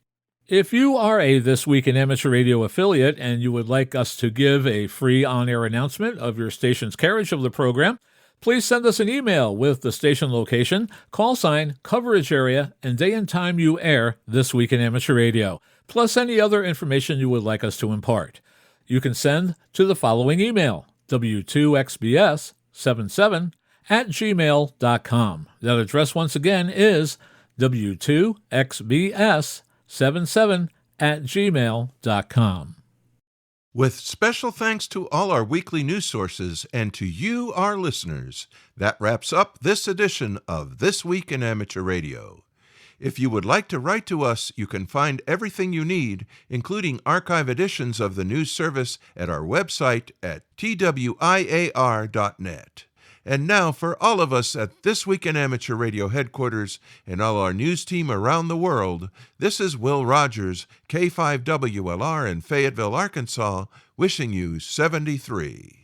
If you are a This Week in Amateur Radio affiliate and you would like us to give a free on-air announcement of your station's carriage of the program, please send us an email with the station location, call sign, coverage area, and day and time you air This Week in Amateur Radio, plus any other information you would like us to impart. You can send to the following email, w2xbs77@gmail.com. That address once again is w2xbs77@gmail.com. With special thanks to all our weekly news sources and to you, our listeners, that wraps up this edition of This Week in Amateur Radio. If you would like to write to us, you can find everything you need, including archive editions of the news service, at our website at twiar.net. And now, for all of us at This Week in Amateur Radio headquarters and all our news team around the world, this is Will Rogers, K5WLR in Fayetteville, Arkansas, wishing you 73.